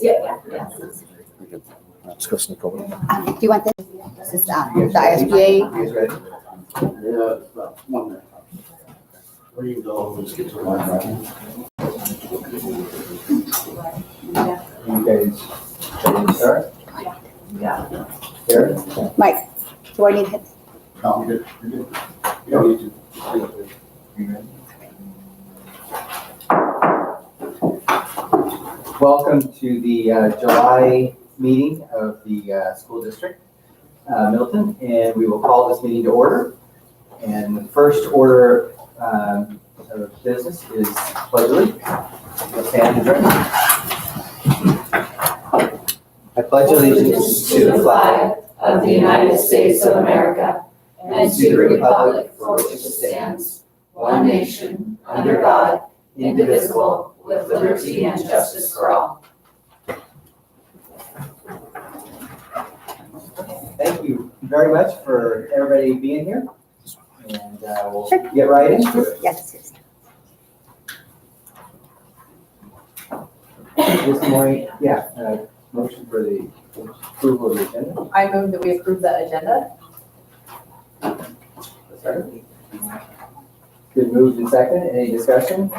Yeah. Let's go sneak over. Do you want this? This is the ISBA. You guys ready? Yeah, it's about 1 minute. Where you go, let's get to the line. You guys ready to start? Yeah. Here? Mike, do I need him? No, you're good, you're good. You don't need to. You ready? Welcome to the July meeting of the school district, Milton, and we will call this meeting to order. And the first order of business is pledge allegiance. Let's stand and join. I pledge allegiance to the flag of the United States of America and to the republic for which it stands, one nation, under God, indivisible, with liberty and justice for all. Thank you very much for everybody being here. And we'll get right into it. Yes. This morning, motion for the approval of the agenda. I move that we approve the agenda. Second. Been moved and seconded. Any discussion?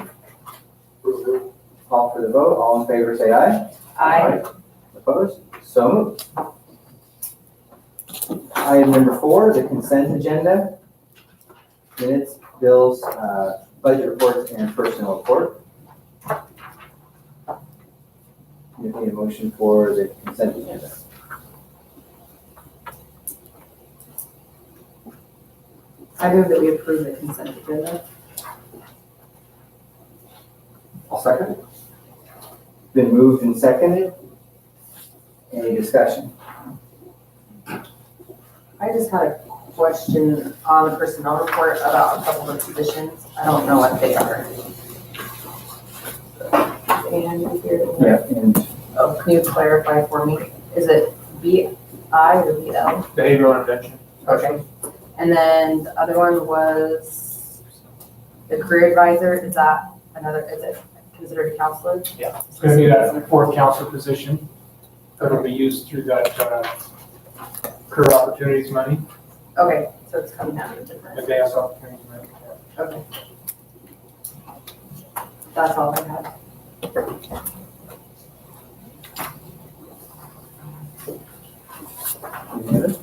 Call for the vote. All in favor, say aye. Aye. Opposed? So moved. Item number 4, the consent agenda. Minutes, bills, budget reports, and personnel report. Need a motion for the consent agenda. I move that we approve the consent agenda. I'll second. Been moved and seconded. Any discussion? I just had a question on the personnel report about a couple of positions. I don't know what they are. And And oh, can you clarify for me? Is it BI or BL? Behavioral intervention. Okay. And then the other one was the career advisor. Is that another, is it considered a counselor? Yeah, it's going to be that fourth counselor position that'll be used through that career opportunities money, Okay, so it's coming out of different. advanced opportunities money. Okay. That's all I had. any other?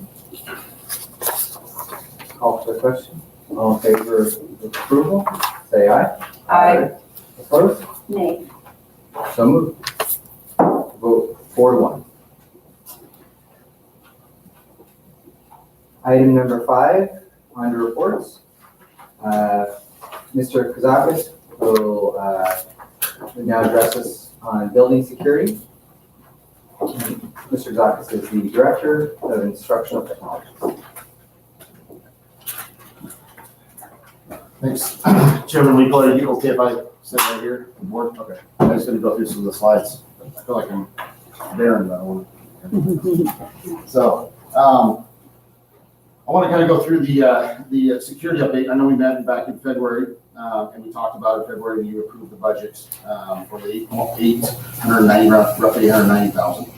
Call for the question. All in favor of approval, say aye. Aye. Opposed? Nay. So moved. Vote 4-1. Item number 5, under reports. Mr. Kazakis will now address us on building security. Mr. Kazakis is the Director of Instructional Technology. Thanks. Chairman Leeple, are you okay if I sit right here? on the board? Okay. I'm just gonna go through some of the slides. I feel like I'm bearing that one. So, I want to kind of go through the security update. I know we met back in February, and we talked about it in February when you approved the budget for the roughly 890,000.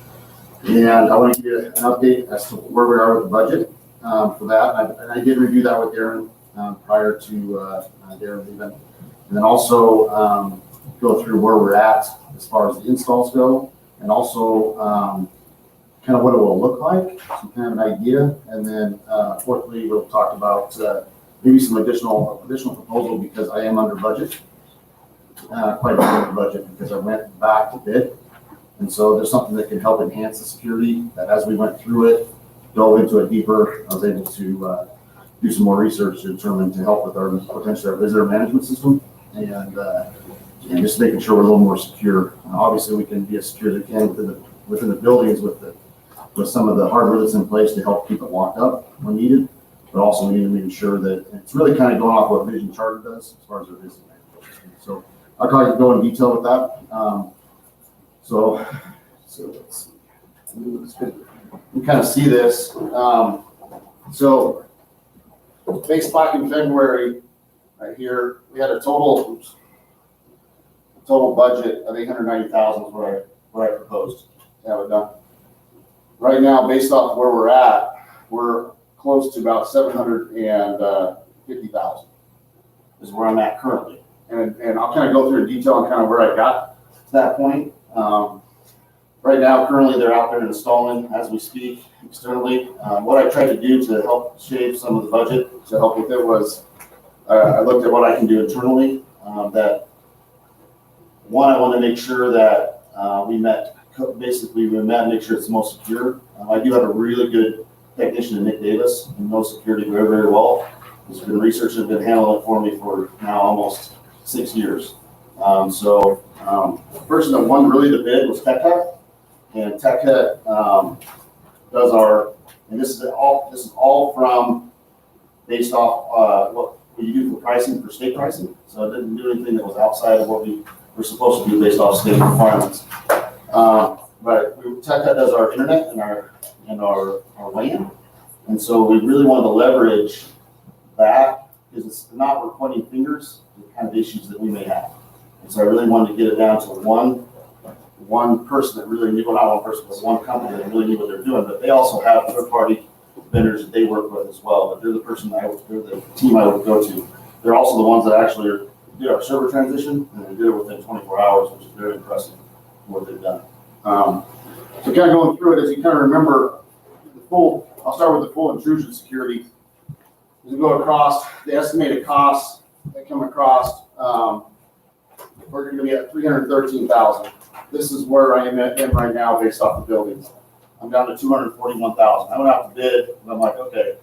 And I want to give you an update as to where we are with the budget for that. And I did review that with Darren prior to Darren leaving. And then also go through where we're at as far as the installs go, and also kind of what it will look like, some kind of an idea. And then fourthly, we'll talk about maybe some additional proposal, because I am under budget, quite a bit under budget, because I went back to bid. And so there's something that can help enhance the security that, as we went through it, dove into it deeper, I was able to do some more research to determine to help with our potentially our visitor management system, and just making sure we're a little more secure. Obviously, we can be as secure as we can within the buildings with some of the hardware that's in place to help keep it locked up when needed, but also we need to make sure that it's really kind of going off what Vision Charter does as far as our visitor management system. So I'll kind of go in detail with that. So let's see. We kind of see this. So based back in February, right here, we had a total budget of 890,000 is what I proposed. now, based off where we're at, we're close to about 750,000 is where I'm at currently. And I'll kind of go through in detail on kind of where I got to that point. Right now, currently, they're out there installing as we speak externally. What I tried to do to help shape some of the budget to help with it was I looked at what I can do internally. That one, I want to make sure that we met and make sure it's the most secure. I do have a really good technician in Nick Davis, who knows security very, very well. He's been researching and been handling it for me for now almost 6 years. The person that won really the bid was TechHut. And TechHut does and this is all from based off what you do for pricing, for state pricing. So it didn't do anything that was outside of what we were supposed to do based off state requirements. But TechHut does our internet and our LAN. And so we really wanted to leverage that because it's not we're pointing fingers to the kind of issues that we may have. And so I really wanted to get it down to one person that really knew, well, not one person, but one company that really knew what they're doing. But they also have third-party vendors that they work with as well. But they're the team I would go to. They're also the ones that actually did our server transition, and they did it within 24 hours, which is very impressive what they've done. So kind of going through it, as you kind of remember, I'll start with the full intrusion security. As we go across, the estimated costs that come across, we're going to be at $313,000. This is where I am right now based off the buildings. I'm down to $241,000. I went out to bid, and I'm like, okay,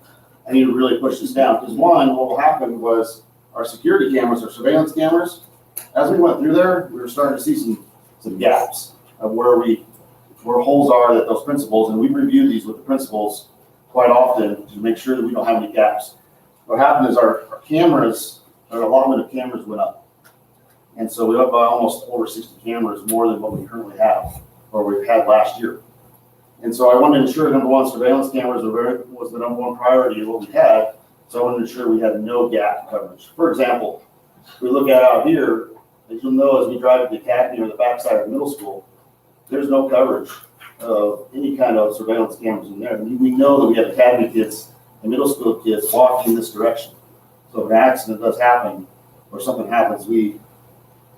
I need to really push this down. Because one, what will happen was our security cameras, our surveillance cameras, as we went through there, we were starting to see some gaps of where holes are that those principals, and we review these with the principals quite often to make sure that we don't have any gaps. What happened is our cameras, our allotment of cameras went up. And so we went by almost over 60 cameras more than what we currently have, or we've had last year. And so I wanted to ensure, number one, surveillance cameras was the number one priority of what we had. So I wanted to ensure we had no gap coverage. For example, if we look at out here, as you'll know, as we drive to the academy or the backside of the middle school, there's no coverage of any kind of surveillance cameras in there. And we know that we have academy kids and middle school kids walking in this direction. So if an accident does happen or something happens, we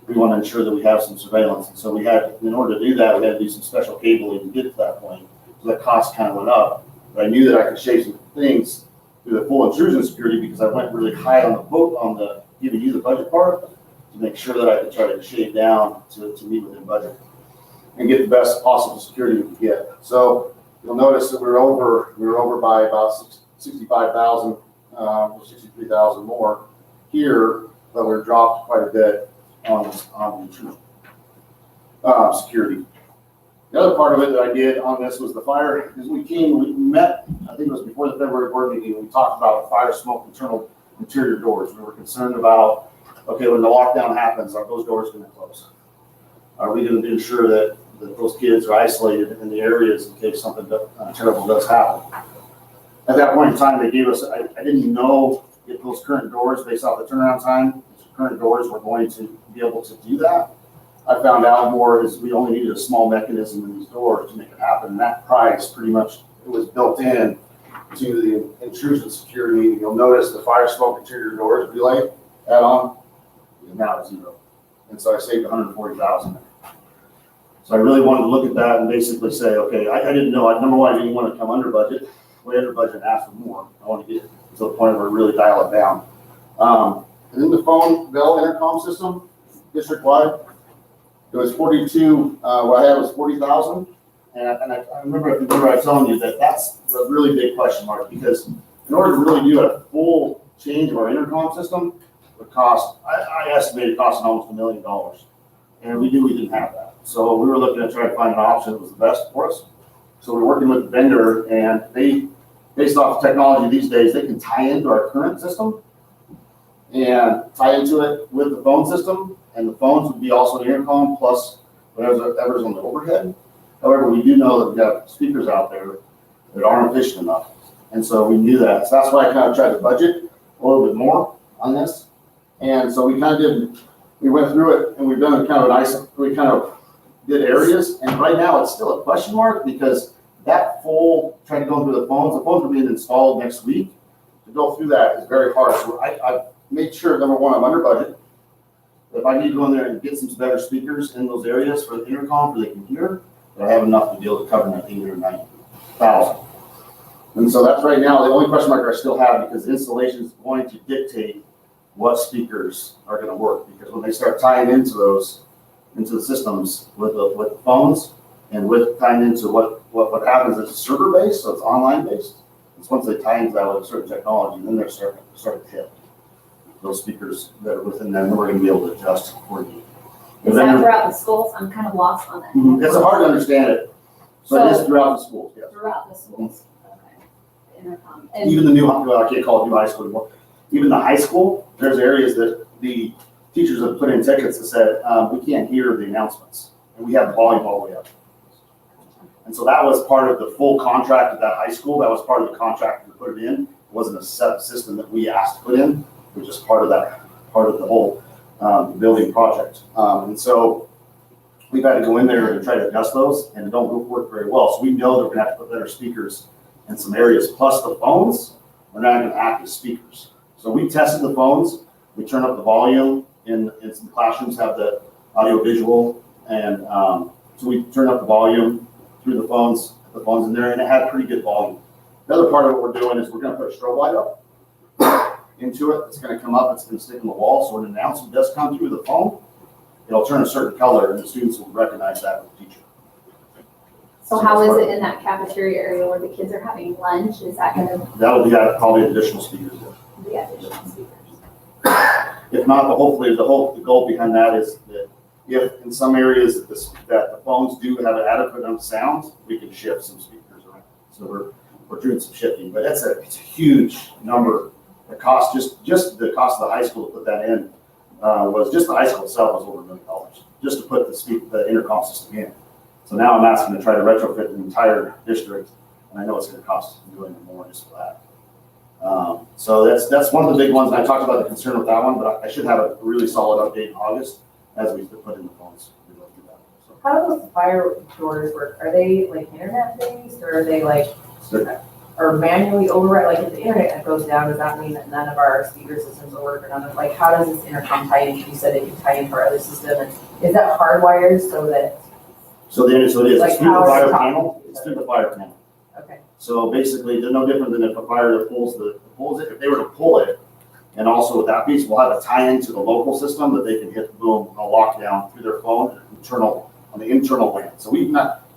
want to ensure that we have some surveillance. And so we had, in order to do that, we had to do some special cabling to get to that point. So that cost kind of went up. But I knew that I could shave some things through the full intrusion security because I went really high on the giving you the budget part to make sure that I could try to shave down to meet within budget and get the best possible security we could get. So you'll notice that we were over by about 65,000, 63,000 more here, but we're dropped quite a bit on the intrusion security. The other part of it that I did on this was the fire. As we met, I think it was before the February board meeting, we talked about fire, smoke, interior doors. We were concerned about, okay, when the lockdown happens, are those doors going to close? Are we going to ensure that those kids are isolated in the areas in case something terrible does happen? At that point in time, they gave us, I didn't know if those current doors, based off the turnaround time, current doors were going to be able to do that. I found out more is we only needed a small mechanism in these doors to make it happen. And that price pretty much, it was built in to the intrusion security. You'll notice the fire, smoke, interior doors relay add-on is now at $0. And so I saved $140,000. So I really wanted to look at that and basically say, okay, I didn't know. Number one, I didn't want to come under budget, way under budget and ask for more. I want to get to the point where we really dial it down. And then the phone bell intercom system, district-wide, it was 42, what I had was 40,000. And I remember I was telling you that that's a really big question mark because in order to really do a full change of our intercom system, would cost, I estimated costing almost $1 million. And we knew we didn't have that. So we were looking to try to find an option that was the best for us. So we're working with the vendor and they, based off of technology these days, they can tie into our current system and tie into it with the phone system, and the phones would be also the intercom plus whatever's on the overhead. However, we do know that we've got speakers out there that aren't efficient enough, and so we knew that. So that's why I kind of tried to budget a little bit more on this, and so we went through it, and we've done we kind of did areas, and right now it's still a question mark because that full, trying to go through the phones are being installed next week. To go through that is very hard. So I made sure, number one, I'm under budget. If I need to go in there and get some better speakers in those areas for the intercom, for they can hear, that I have enough to be able to cover that 890,000. And so that's right now, the only question mark I still have, because the installation is going to dictate what speakers are gonna work. Because when they start tying into the systems with the phones, and with tying into what happens is server based, so it's online based. It's once they tie into that with a certain technology, then they're starting to hit those speakers that are within them, and we're gonna be able to adjust accordingly. Is that throughout the schools? I'm kind of lost on that. It's hard to understand it, but it is throughout the schools, yes. Throughout the schools, okay. The intercom. And Even the I can't call it new high school anymore. Even the high school, there's areas that the teachers have put in tickets that said, we can't hear the announcements, and we have the volume all the way up. And so that was part of the full contract at that high school. That was part of the contract to put it in. It wasn't a set system that we asked to put in. It was just part of the whole building project. And so we've had to go in there and try to adjust those, and it don't work very well. So we know that we're gonna have to put better speakers in some areas. Plus the phones are not gonna act as speakers. So we tested the phones. We turn up the volume in some classrooms, have the audio visual, and so we turn up the volume through the phones in there, and it had pretty good volume. The other part of what we're doing is we're gonna put a strobe light up into it. It's gonna come up, it's gonna stick in the wall, so when an announcement does come through the phone, it'll turn a certain color, and the students will recognize that with the teacher. so how is it in that cafeteria area where the kids are having lunch? Is that gonna That'll be probably additional speakers. be additional speakers? If not, the goal behind that is that if in some areas that the phones do have an adequate amount of sound, we can shift some speakers around. So we're doing some shifting, but it's a huge number. The cost, just the cost of the high school to put that in, was just the high school itself was over $1 million, just to put the intercom system in. So now I'm asking to try to retrofit the entire district, and I know it's gonna cost $1 million more just for that. So that's one of the big ones, and I talked about the concern with that one, but I should have a really solid update in August as we put in the phones. So, How do those fire doors work? Are they like internet based, or are they like, or manually override? Like if the internet goes down, does that mean that none of our speaker systems will work, or none of, like, how does this intercom tie in? You said it can tie into our other system, and is that hardwired so that? so it is, Like it's through the how fire is it panel, it's through the fire panel. Okay. So basically, they're no different than if a fire pulls it, if they were to pull it, and also with that piece, we'll have a tie-in to the local system that they can hit, boom, a lockdown through their phone, on the internal WAN. So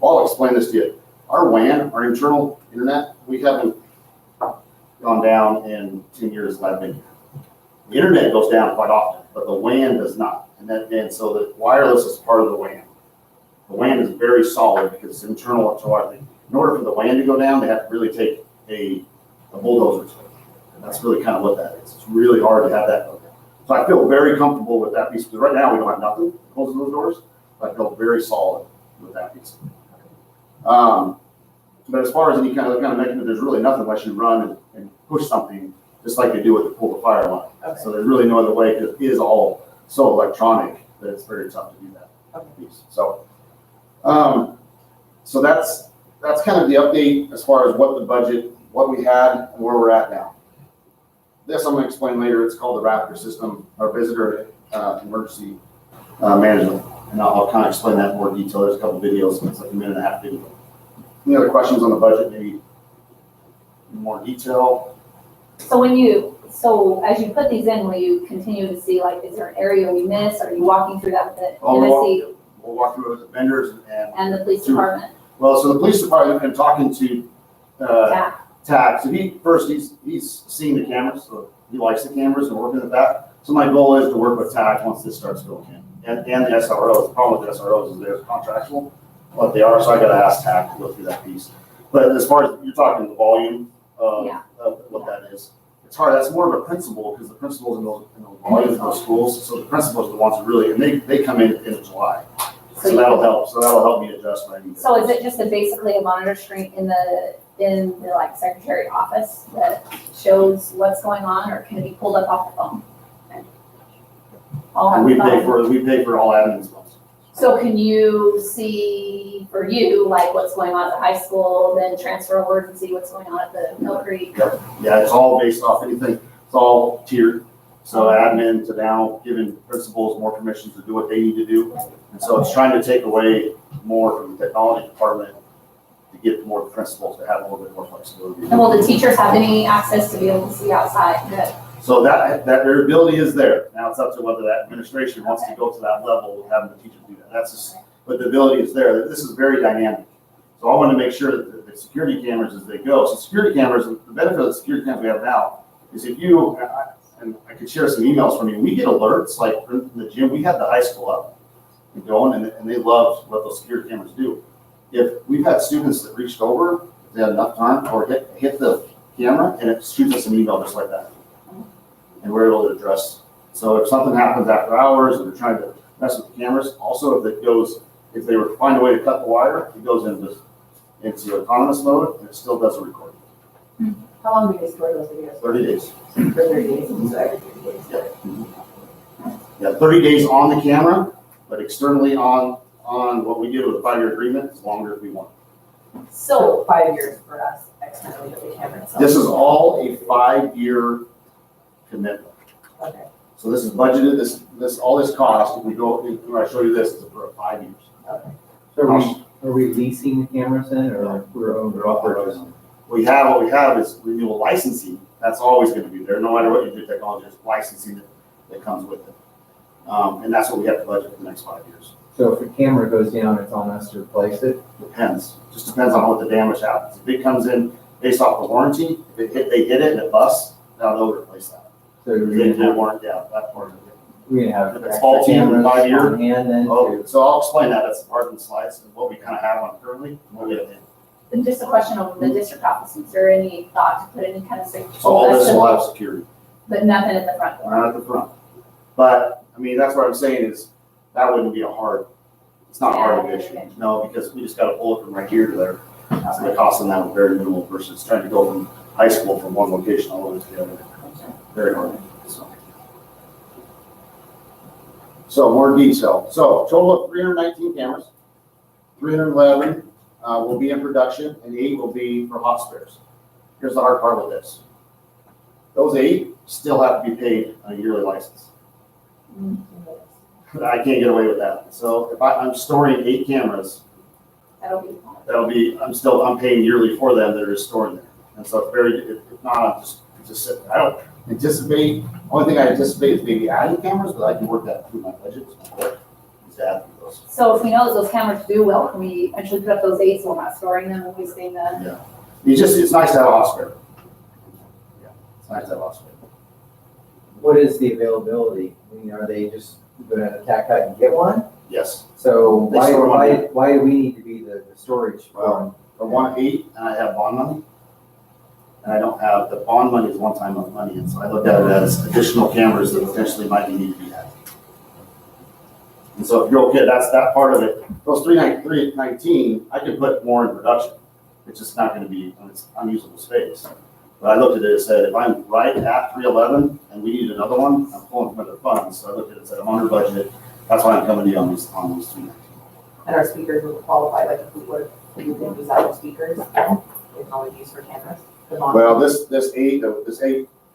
I'll explain this to you. Our WAN, our internal internet, we haven't gone down in 10 years that I've been here. The internet goes down quite often, but the WAN does not. And so the wireless is part of the WAN. The WAN is very solid because it's internal to our thing. In order for the WAN to go down, they have to really take a bulldozer to it. And that's really kind of what that is. It's really hard to have that go down. So I feel very comfortable with that piece, because right now we don't have nothing closing those doors. But I feel very solid with that piece. But as far as any kind of mechanism, there's really nothing unless you run and push something, just like they do with the pull the fire line. Okay. So there's really no other way, because it is all so electronic that it's very tough to do that. Okay. Piece. So that's kind of the update as far as what the budget, what we had, and where we're at now. This I'm going to explain later. It's called the Raptor system, our visitor emergency management, and I'll kind of explain that in more detail. There's a couple videos. It's like a 1.5 minute video. Any other questions on the budget? Maybe in more detail. So as you put these in, will you continue to see, like, is there an area we miss? Are you walking through that with the MSD We'll walk through it with the vendors and the police department? Well, so the police department, been talking to Yeah. TAC. So he's seen the cameras, so he likes the cameras and working with that. So my goal is to work with TAC once this starts going in, and the SROs. The problem with the SROs is they're contractual, what they are. So I got to ask TAC to go through that piece. But as far as you're talking the volume of what that is, it's hard. That's more of a principal, because the principals in those volumes of those schools. So the principals are the ones who really, and they come in July. So that'll help. So that'll help me adjust my needs. So is it just basically a monitor screen in the like secretary office that shows what's going on, or can it be pulled up off the phone? And we pay for all admin phones. So can you see, for you, like what's going on at the high school, then transfer over and see what's going on at the Mill Creek? Yeah, it's all based off anything, it's all tiered. So admin to now giving principals more permission to do what they need to do. And so it's trying to take away more from the technology department to get more principals to have a little bit more flexibility. And will the teachers have any access to be able to see outside? Good. So that their ability is there. Now it's up to whether that administration wants to go to that level of having the teachers do that. That's just, but the ability is there. This is very dynamic. So I want to make sure that the security cameras as they go. So security cameras, the benefit of the security cameras we have now is if you, and I could share some emails from you, we get alerts like in the gym, we had the high school up and going and they loved what those security cameras do. If we've had students that reached over, if they had enough time, or hit the camera and it shoots us an email just like that. And we're able to address. So if something happens after hours and they're trying to mess with the cameras, also if they were to find a way to cut the wire, it goes into autonomous mode and it still does a recording. How long do you store those videos? 30 days. For 30 days, so every 30 days. Yeah, 30 days on the camera, but externally on what we did with a 5-year agreement is longer if we want. So 5 years for us externally with the camera itself. This is all a 5-year commitment. Okay. So this is budgeted, all this cost, if we go, when I show you this, is for 5 years. Okay. So are we leasing the cameras then, or we're all purchasing? What we have is renewal licensing. That's always going to be there, no matter what you do technology, it's licensing that comes with it. And that's what we have to budget for the next 5 years. So if a camera goes down, it's on us to replace it? Depends. Just depends on what the damage happens. If it comes in based off the warranty, if they hit it and it busts, now they'll replace that. So They we're didn't gonna warrant, yeah, that part of it. have If it's extra faulty in cameras 5 years, on hand then Oh, to, so I'll explain that. That's part of the slides and what we kind of have on currently and what we have in. And just a question on the district office, is there any thought to put any kind of security? So all this will have security, But nothing at the front door? not at the front. But, I mean, that's what I'm saying is that wouldn't be it's not a hard issue. No, because we just got to pull it from right here to there. So the cost on that was very minimal versus trying to go from high school from one location all the way to the other. Very hard. So more detail. So total of 319 cameras, 311 will be in production and 8 will be for hot spares. Here's the hard part with this. Those 8 still have to be paid on a yearly license. I can't get away with that. So if I'm storing 8 cameras, I'm paying yearly for them that are storing there. And so if not, I'm just sitting there. I don't anticipate, only thing I anticipate is maybe adding cameras, but I can work that through my budget. Is to add those. So if we know that those cameras do well, can we actually put up those 8 so we're not storing them and wasting them? Yeah. It's nice to have a hot spare. Yeah, it's nice to have a hot spare. what is the availability? I mean, are they just going to tack out and get one? Yes. So They store one. why do we need to be the storage for them? I want 8 and I have bond money. And I don't have, the bond money is one-time money, and so I look at it as additional cameras that potentially might need to be added. And so if you're okay, that's that part of it. Those 319, I could put more in production. It's just not gonna be, it's unusable space. But I looked at it and said, if I'm right at 311 and we need another one, I'm pulling from other funds. So I looked at it and said, I'm under budget. That's why I'm coming to you on these 319. And our speakers would qualify, like if we would, we can use our speakers, we can only use for cameras. Well, this 8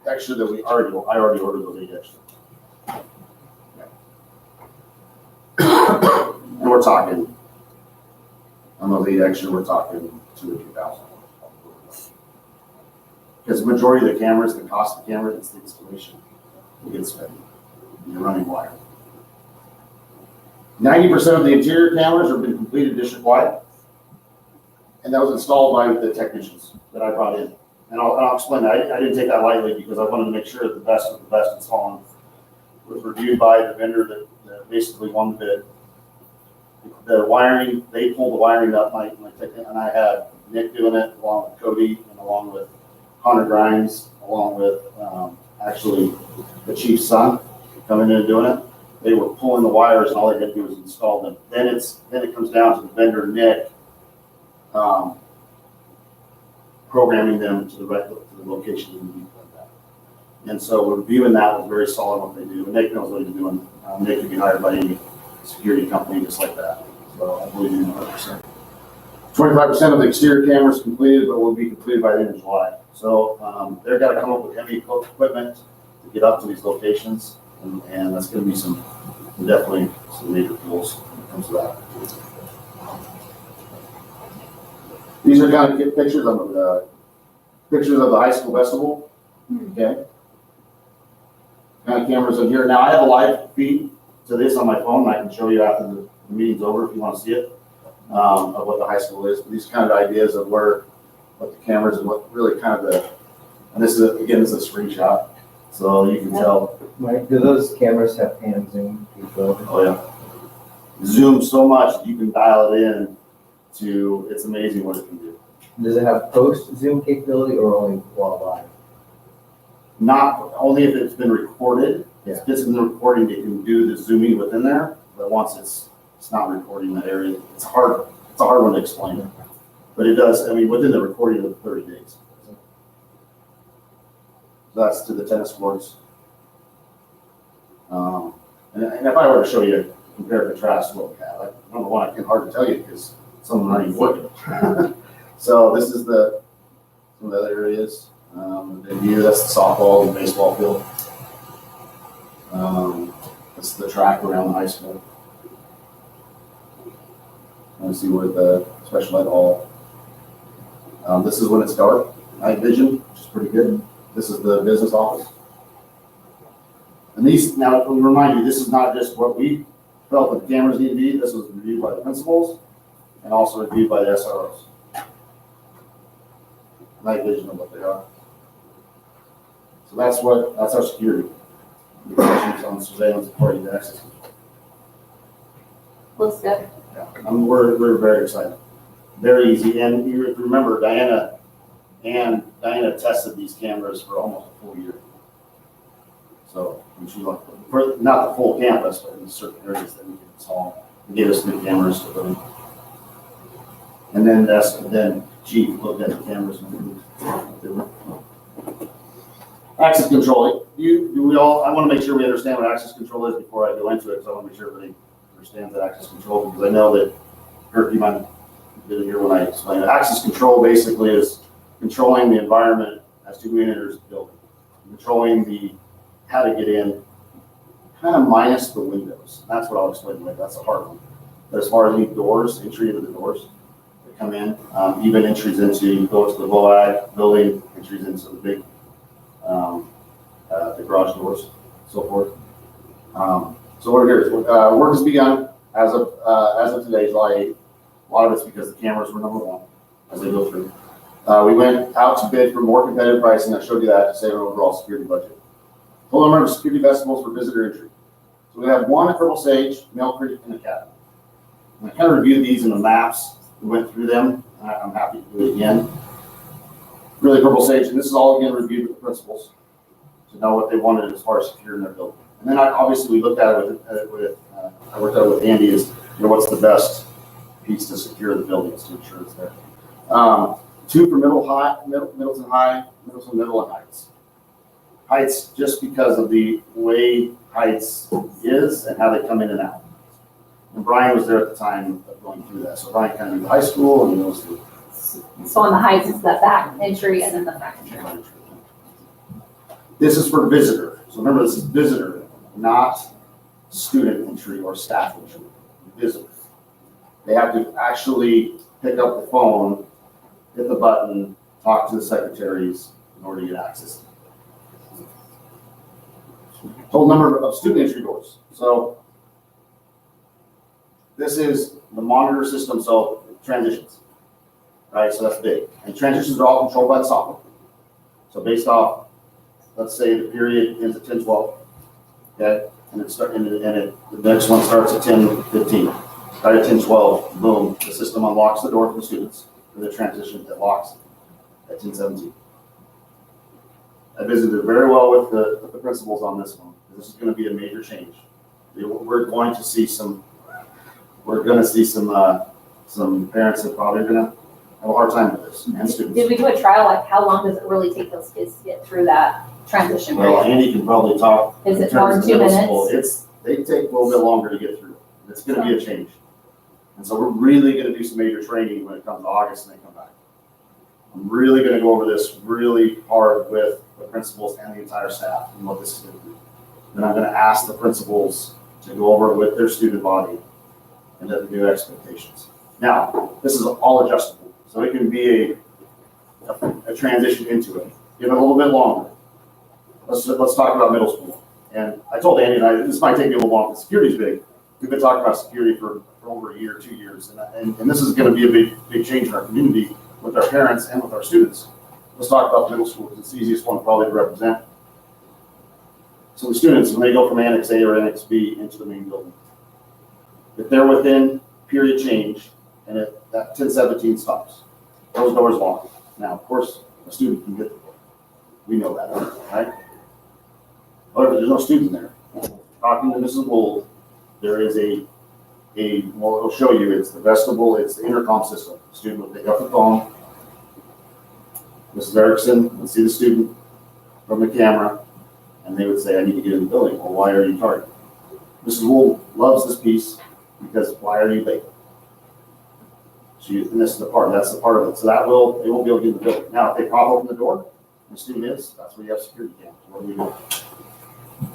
extra that I already ordered those 8 extra. And we're talking, on those 8 extra, we're talking $2,000 to $3,000. Because the majority of the cameras, the cost of the camera is the installation. We get spent. You're running wire. 90% of the interior cameras have been completed district-wide. And that was installed by the technicians that I brought in. And I'll explain that. I didn't take that lightly because I wanted to make sure that the best of the best installing was reviewed by the vendor that basically won the bid. The wiring, they pulled the wiring up, and I had Nick doing it along with Cody and along with Hunter Grimes, along with actually the chief's son coming in and doing it. They were pulling the wires and all they had to do was install them. Then it comes down to the vendor, Nick, programming them to the location and things like that. And so reviewing that was very solid what they do. And Nick knows what he's doing. Nick can be hired by any security company just like that. So I believe you 100%. 25% of the exterior cameras completed, but will be completed by the end of July. So they've got to come up with heavy equipment to get up to these locations, and that's going to be definitely some major tools when it comes to that. These are kind of pictures of the high school festival. Okay. Kind of cameras in here. Now I have a live feed to this on my phone. I can show you after the meeting's over if you want to see it, of what the high school is. But these kind of ideas of what the cameras and what really kind of and this is, again, this is a screenshot. So you can tell. Mike, do those cameras have pan zoom capability? Oh yeah. Zoom so much that you can dial it in to, it's amazing what it can do. Does it have post zoom capability or only while live? Not only if it's been recorded. Yeah. If it's in the recording, it can do the zooming within there. But once it's not recording that area, it's a hard one to explain. But it does, I mean, within the recording of 30 days. So that's to the tennis courts. And if I were to show you, compare and contrast what we have, I don't know why I can hardly tell you because some of them aren't even working. So this is some of the other areas. And here, that's the softball and baseball field. That's the track around the high school. And see where the special ed hall. This is when it's dark, night vision, which is pretty good. This is the business office. And these, now let me remind you, this is not just what we felt that the cameras need to be. This was reviewed by the principals and also reviewed by the SROs. Night vision of what they are. So that's our security. The questions on surveillance according to access control. Looks good. Yeah, we're very excited. Very easy, and you remember Diana tested these cameras for almost a full year. So when she looked for not the full campus, but in certain areas that we could install, and gave us new cameras to put in. And then Chief looked at the cameras and access control. I want to make sure we understand what access control is before I go into it, because I want to make sure everybody understands that access control, because I know that Kurt, you might didn't hear when I explained it. Access control basically is controlling the environment as to who enters the building, controlling how to get in, kind of minus the windows. That's what I'll explain later. That's a hard one. But as far as any doors, entry into the doors that come in, even entries into, go to the VOAG building, entries into the big, the garage doors, so forth. So what here is work has begun as of today, July 8th. A lot of it's because the cameras were number one as they go through. We went out to bid for more competitive pricing. I showed you that to save our overall security budget. Total number of security vestibules for visitor entry. So we have one at Purple Sage, Mill Creek, and Academy. And I kind of reviewed these in the maps. We went through them. I'm happy to do it again. Really, Purple Sage, and this is all again reviewed with the principals to know what they wanted as far as securing their building. And then obviously we looked at it I worked out with Andy is, what's the best piece to secure the buildings to ensure it's there. Two for Middleton High, Middleton Middle, and Heights. Heights, just because of the way Heights is and how they come in and out. And Brian was there at the time of going through that. So Brian kind of knew the high school and he knows the. So on the heights, it's the back entry and then the front entry. This is for visitor. So remember, this is visitor, not student entry or staff entry. Visitor. They have to actually pick up the phone, hit the button, talk to the secretaries in order to get access. Total number of student entry doors. So this is the monitor system, so transitions, right? So that's big. And transitions are all controlled by the software. So based off, let's say the period ends at 10:12, okay? And the next one starts at 10:15. Right at 10:12, boom, the system unlocks the door for the students for the transition that locks at 10:17. I visited very well with the principals on this one. This is going to be a major change. We're going to see some parents that probably are going to have a hard time with this, and students. Did we do a trial? Like, how long does it really take those kids to get through that transition period? Well, Andy can probably talk. Is it more than 2 minutes? They take a little bit longer to get through. It's gonna be a change. And so we're really gonna do some major training when it comes to August and they come back. I'm really gonna go over this really hard with the principals and the entire staff and what this is gonna do. Then I'm gonna ask the principals to go over it with their student body and let them do expectations. Now, this is all adjustable, so it can be a transition into it. Give it a little bit longer. Let's talk about middle school. And I told Andy and I, this might take me a little longer. Security's big. We've been talking about security for over a year, 2 years, and this is going to be a big change in our community with our parents and with our students. Let's talk about middle school, because it's the easiest one probably to represent. So the students, when they go from Annex A or Annex B into the main building, if they're within period change and that 1017 stops, those doors lock. Now, of course, a student can get the door. We know that, right? However, there's no student there. Talking to Mrs. Wold, there is well, it'll show you, it's the vestibule, it's the intercom system. The student will pick up the phone. Mrs. Erickson would see the student from the camera, and they would say, I need to get in the building. Well, why are you tardy? Mrs. Wold loves this piece because why are you late? And this is that's the part of it. So they won't be able to get in the building. Now, if they pop open the door, and the student is, that's where you have security cameras. What do we do?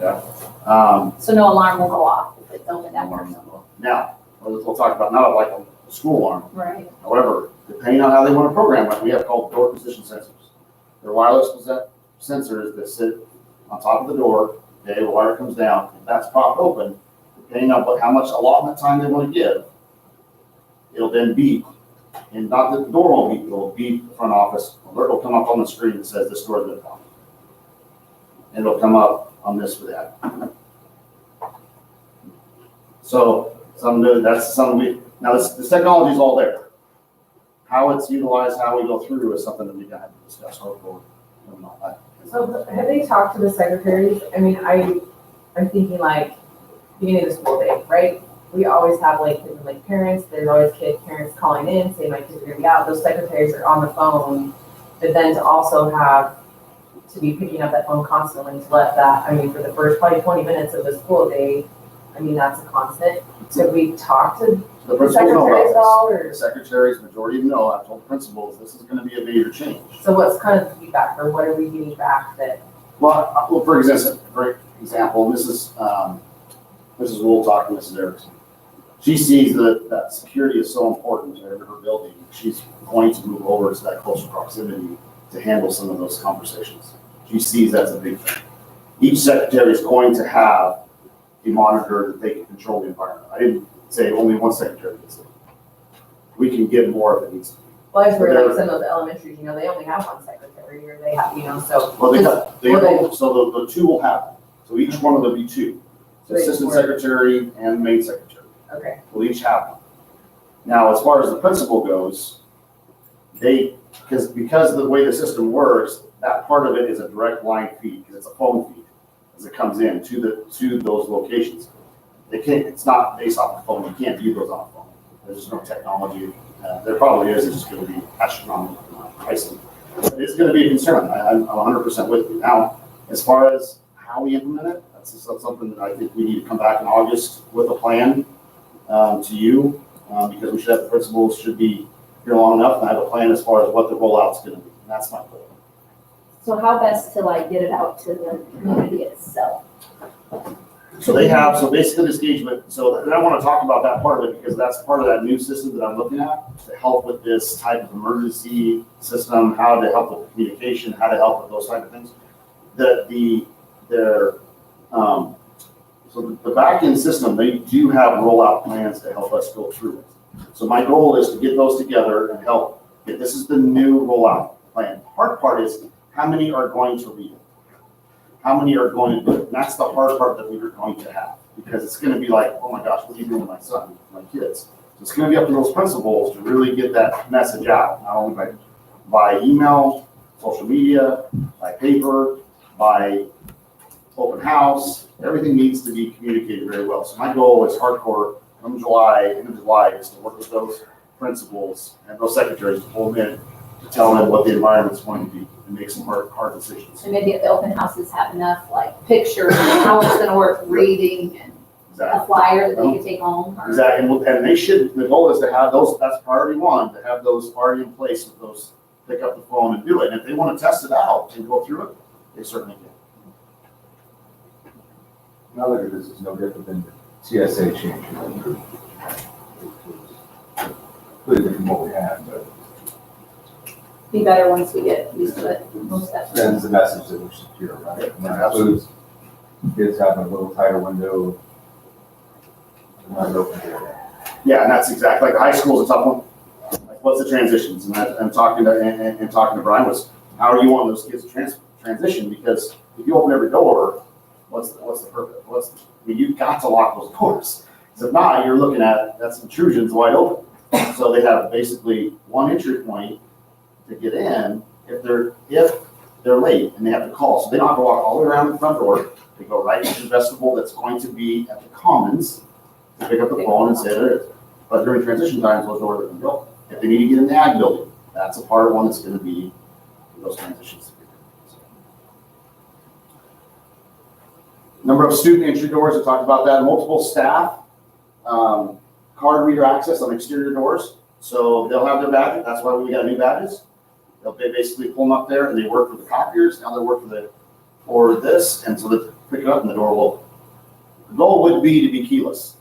Yeah. So no alarm will go off if it's open that door. Now, we'll talk about not like a school alarm. Right. However, depending on how they want to program it, we have called door position sensors. They're wireless sensors that sit on top of the door. Okay, the wire comes down. If that's propped open, depending on how much allotment time they want to give, it'll then beep. And not that the door won't beep, it'll beep the front office. Alert will come up on the screen that says this door is going to come. And it'll come up on this for that. So that's something this technology is all there. How it's utilized, how we go through is something that we got to discuss. So have they talked to the secretaries? I mean, I'm thinking like beginning of the school day, right? We always have like kids and like parents. There's always parents calling in saying my kids are gonna be out. Those secretaries are on the phone, but then to also have to be picking up that phone constantly to let that. I mean, for the first probably 20 minutes of the school day, I mean that's a constant. So we talked to the secretaries at all, or the secretaries, majority of them know. I've told the principals this is going to be a major change. So what's kind of the feedback, or what are we getting back that? Well, for example, Mrs. Wool talking to Mrs. Erickson. She sees that security is so important to her building. She's going to move over to that closer proximity to handle some of those conversations. She sees that's a big thing. Each secretary is going to have a monitor that they can control the environment. I didn't say only one secretary gets it. We can get more if it needs to be. Well, I just heard like some of the elementaries, they only have one secretary, or they have, so. Well, so the two will have them. So each one of them will be two. The assistant secretary and main secretary. Okay. Will each have them. Now, as far as the principal goes, because the way the system works, that part of it is a direct line feed, because it's a phone feed as it comes in to those locations. It's not based off the phone. You can't do those on a phone. There's just no technology. There probably is. It's just going to be astronomical pricing. But it's going to be a concern. I'm 100% with you. Now, as far as how we implement it, that's something that I think we need to come back in August with a plan to you, because we should have the principals should be here long enough and have a plan as far as what the rollout's going to be. And that's my goal. So how best to get it out to the community itself? So basically this engagement, and I want to talk about that part of it because that's part of that new system that I'm looking at to help with this type of emergency system, how to help with communication, how to help with those type of things. So the back-end system, they do have rollout plans to help us go through it. So my goal is to get those together and help. This is the new rollout plan. The hard part is how many are going to read it? How many are going to do it? And that's the hard part that we are going to have, because it's going to be like, oh my gosh, what are you doing to my son, my kids? So it's going to be up to those principals to really get that message out, not only by email, social media, by paper, by open house. Everything needs to be communicated very well. So my goal is hardcore come end of July, is to work with those principals and those secretaries to pull them in to tell them what the environment's going to be and make some hard decisions. And maybe at the open houses have enough pictures of how it's going to work, reading and Exactly. a flyer that they could take home. or- Exactly, and they should, the goal is to have those, that's priority one, to have those already in place with those, pick up the phone and do it. And if they want to test it out and go through it, they certainly can. Now look at this, it's no different than CSA change. Completely different from what we had, but Be better once we get used to it, most definitely. sends the message that we're secure, right? And that includes kids having a little tighter window. Not open door. Yeah, and that's exactly, like the high school is a tough one. Like, what's the transitions? And I'm talking to, and talking to Brian was, how are you wanting those kids to transition? Because if you open every door, what's the purpose? I mean, you've got to lock those doors. Because if not, you're looking at, that's intrusions wide open. So they have basically one entry point to get in if they're late and they have to call. So they don't have to walk all the way around the front door. They go right into the vestibule that's going to be at the commons to pick up the phone and say there it is. But during transition times, those doors are going to go. If they need to get in the ag building, that's a part of one that's going to be those transitions. Number of student entry doors, I talked about that. Multiple staff, card reader access on exterior doors. So they'll have their badge. That's why we got new badges. They'll basically pull them up there and they work for the copiers. Now they work for this. And so they pick it up and the door will open. The goal would be to be keyless.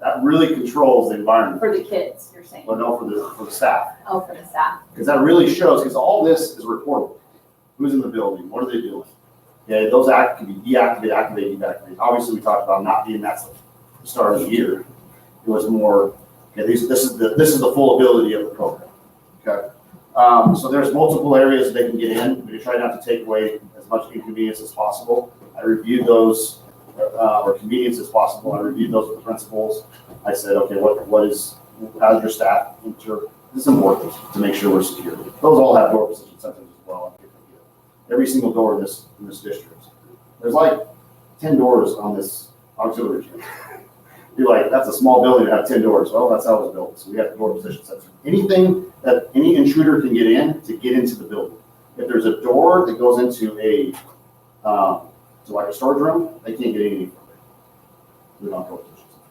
That really controls the environment. For the kids, you're saying? But no, for the staff. Oh, for the staff. Because that really shows, because all this is reportable. Who's in the building? What are they doing? Okay, those can be deactivated, activated, deactivated. Obviously, we talked about not being that's the start of the year. It was more, okay, this is the full ability of the program. Okay. So there's multiple areas that they can get in. We try not to take away as much inconvenience as possible. I reviewed those, or convenience as possible. I reviewed those with the principals. I said, okay, how's your staff enter? This is important to make sure we're secure. Those all have door position sensors as well. Every single door in this district. There's like 10 doors on this auxiliary gym. You're like, that's a small building to have 10 doors. Well, that's how it was built. So we have the door position sensor. Anything that any intruder can get into the building. If there's a door that goes into to like a storage room, they can't get any further. We don't have door position sensor.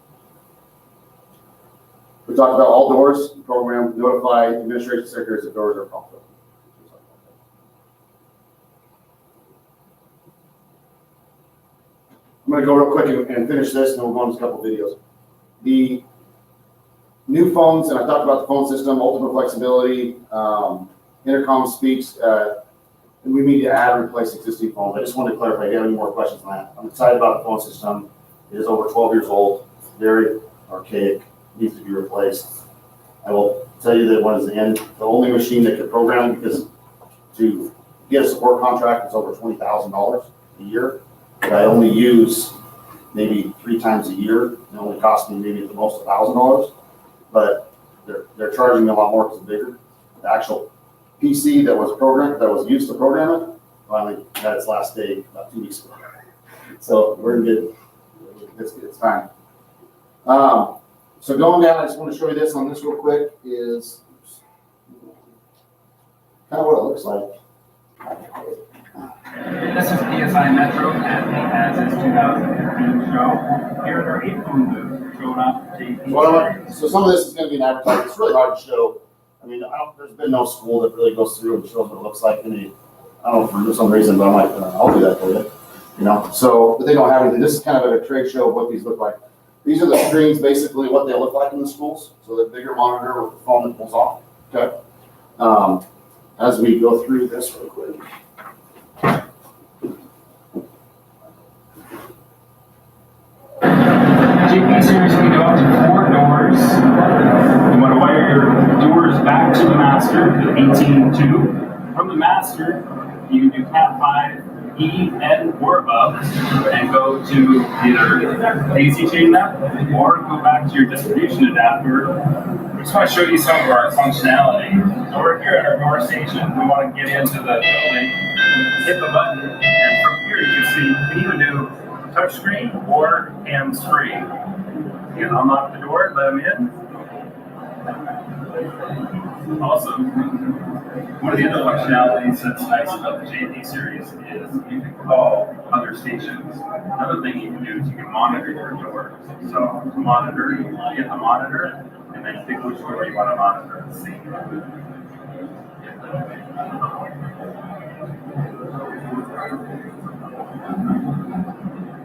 We talked about all doors. The program notify administration secretaries if doors are propped up. I'm going to go real quick and finish this, and then we'll go on to a couple of videos. The new phones, and I talked about the phone system, ultimate flexibility, intercom speaks, and we need to add or replace existing phones. I just wanted to clarify, if you have any more questions on that. I'm excited about the phone system. It is over 12 years old, very archaic, needs to be replaced. I will tell you that when it's the only machine that can program, because to get a support contract is over $20,000 a year. But I only use maybe 3 times a year. It only costs me maybe at the most $1,000. But they're charging me a lot more because it's bigger. The actual PC that was used to program it finally had its last day about 2 weeks ago. So we're good. It's fine. So going down, I just want to show you this on this real quick is kind of what it looks like. This is PSI Metro, and it has its 2015 show. Here at our 8-phone booth, showing up to So some of this is going to be an advertisement. It's really hard to show. I mean, there's been no school that really goes through and shows what it looks like. I don't know for some reason, but I'm like, I'll do that for you. You know, so but they don't have anything. This is kind of a trade show of what these look like. These are the screens, basically what they look like in the schools. So the bigger monitor with the phone that pulls off. Okay. As we go through this real quick. GP series can go up to 4 doors. You want to wire your doors back to the master, the 18.2. From the master, you can do Cat 5, E, N, or above, and go to either AC chain that, or go back to your distribution adapter. I just want to show you some of our functionality. So we're here at our door station. We want to get into the building, hit the button, and from here you can see we can either do touchscreen or hands-free. You can unlock the door, let them in. Awesome. One of the other functionalities that's nice about the JP series is you can call other stations. Another thing you can do is you can monitor your doors. So to monitor, you get the monitor and then pick which door you want to monitor and see.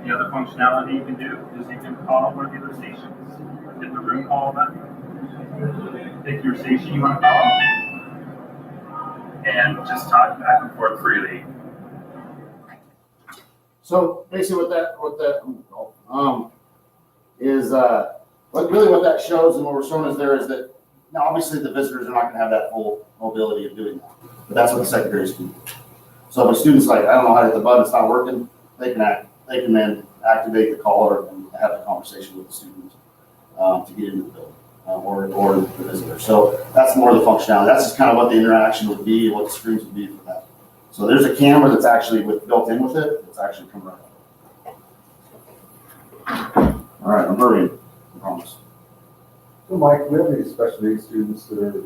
The other functionality you can do is you can call one of the other stations. Hit the room call button. Pick your station you want to call. And just talk back and forth freely. So basically what that is, what that shows and what we're showing is there is that, now obviously the visitors are not gonna have that full mobility of doing that, but that's what the secondaries can do. So if a student's like, I don't know how to hit the button, it's not working, they can then activate the caller and have a conversation with the student to get into the building. Or the visitor. So that's more of the functionality. That's just kind of what the interaction would be, what the screens would be for that. So there's a camera that's actually built in with it. It's actually coming right up. All right, I'm hurrying. I promise. So Mike, do we have any special needs students that are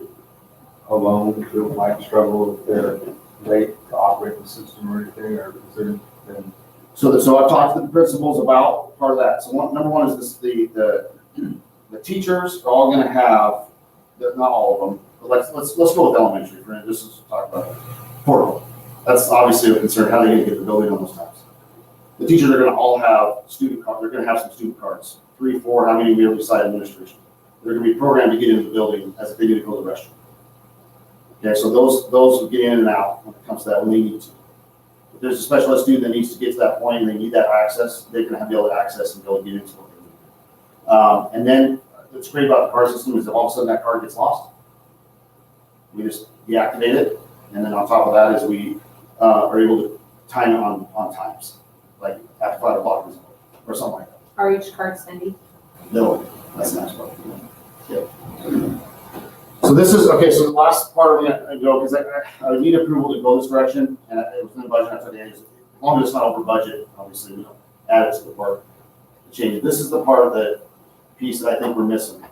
alone who might struggle if they're late to operate the system or anything, or is there been? So I've talked to the principals about part of that. So number one is this, the teachers are all going to have, not all of them, but let's go with elementary, for instance, just to talk about portal. That's obviously a concern. How are they going to get the building on those times? The teachers are going to all have student cards. They're going to have some student cards, 3, 4, how many we have beside administration. They're going to be programmed to get into the building as if they need to go to the restroom. Okay, so those will get in and out when it comes to that when they need to. If there's a special ed student that needs to get to that point and they need that access, they're going to be able to access and be able to get into what they need. And then what's great about the card system is that all of a sudden that card gets lost. We just deactivate it, and then on top of that is we are able to time it on times, like after 5 o'clock or something like that. Are each card spendy? No, that's the next part. Yep. So this is, okay, so the last part I'm gonna go, because I would need approval to go this direction, and it was in the budget, I took the as long as it's not over budget, obviously we don't add it to the part to change it. This is the part of the piece that I think we're missing.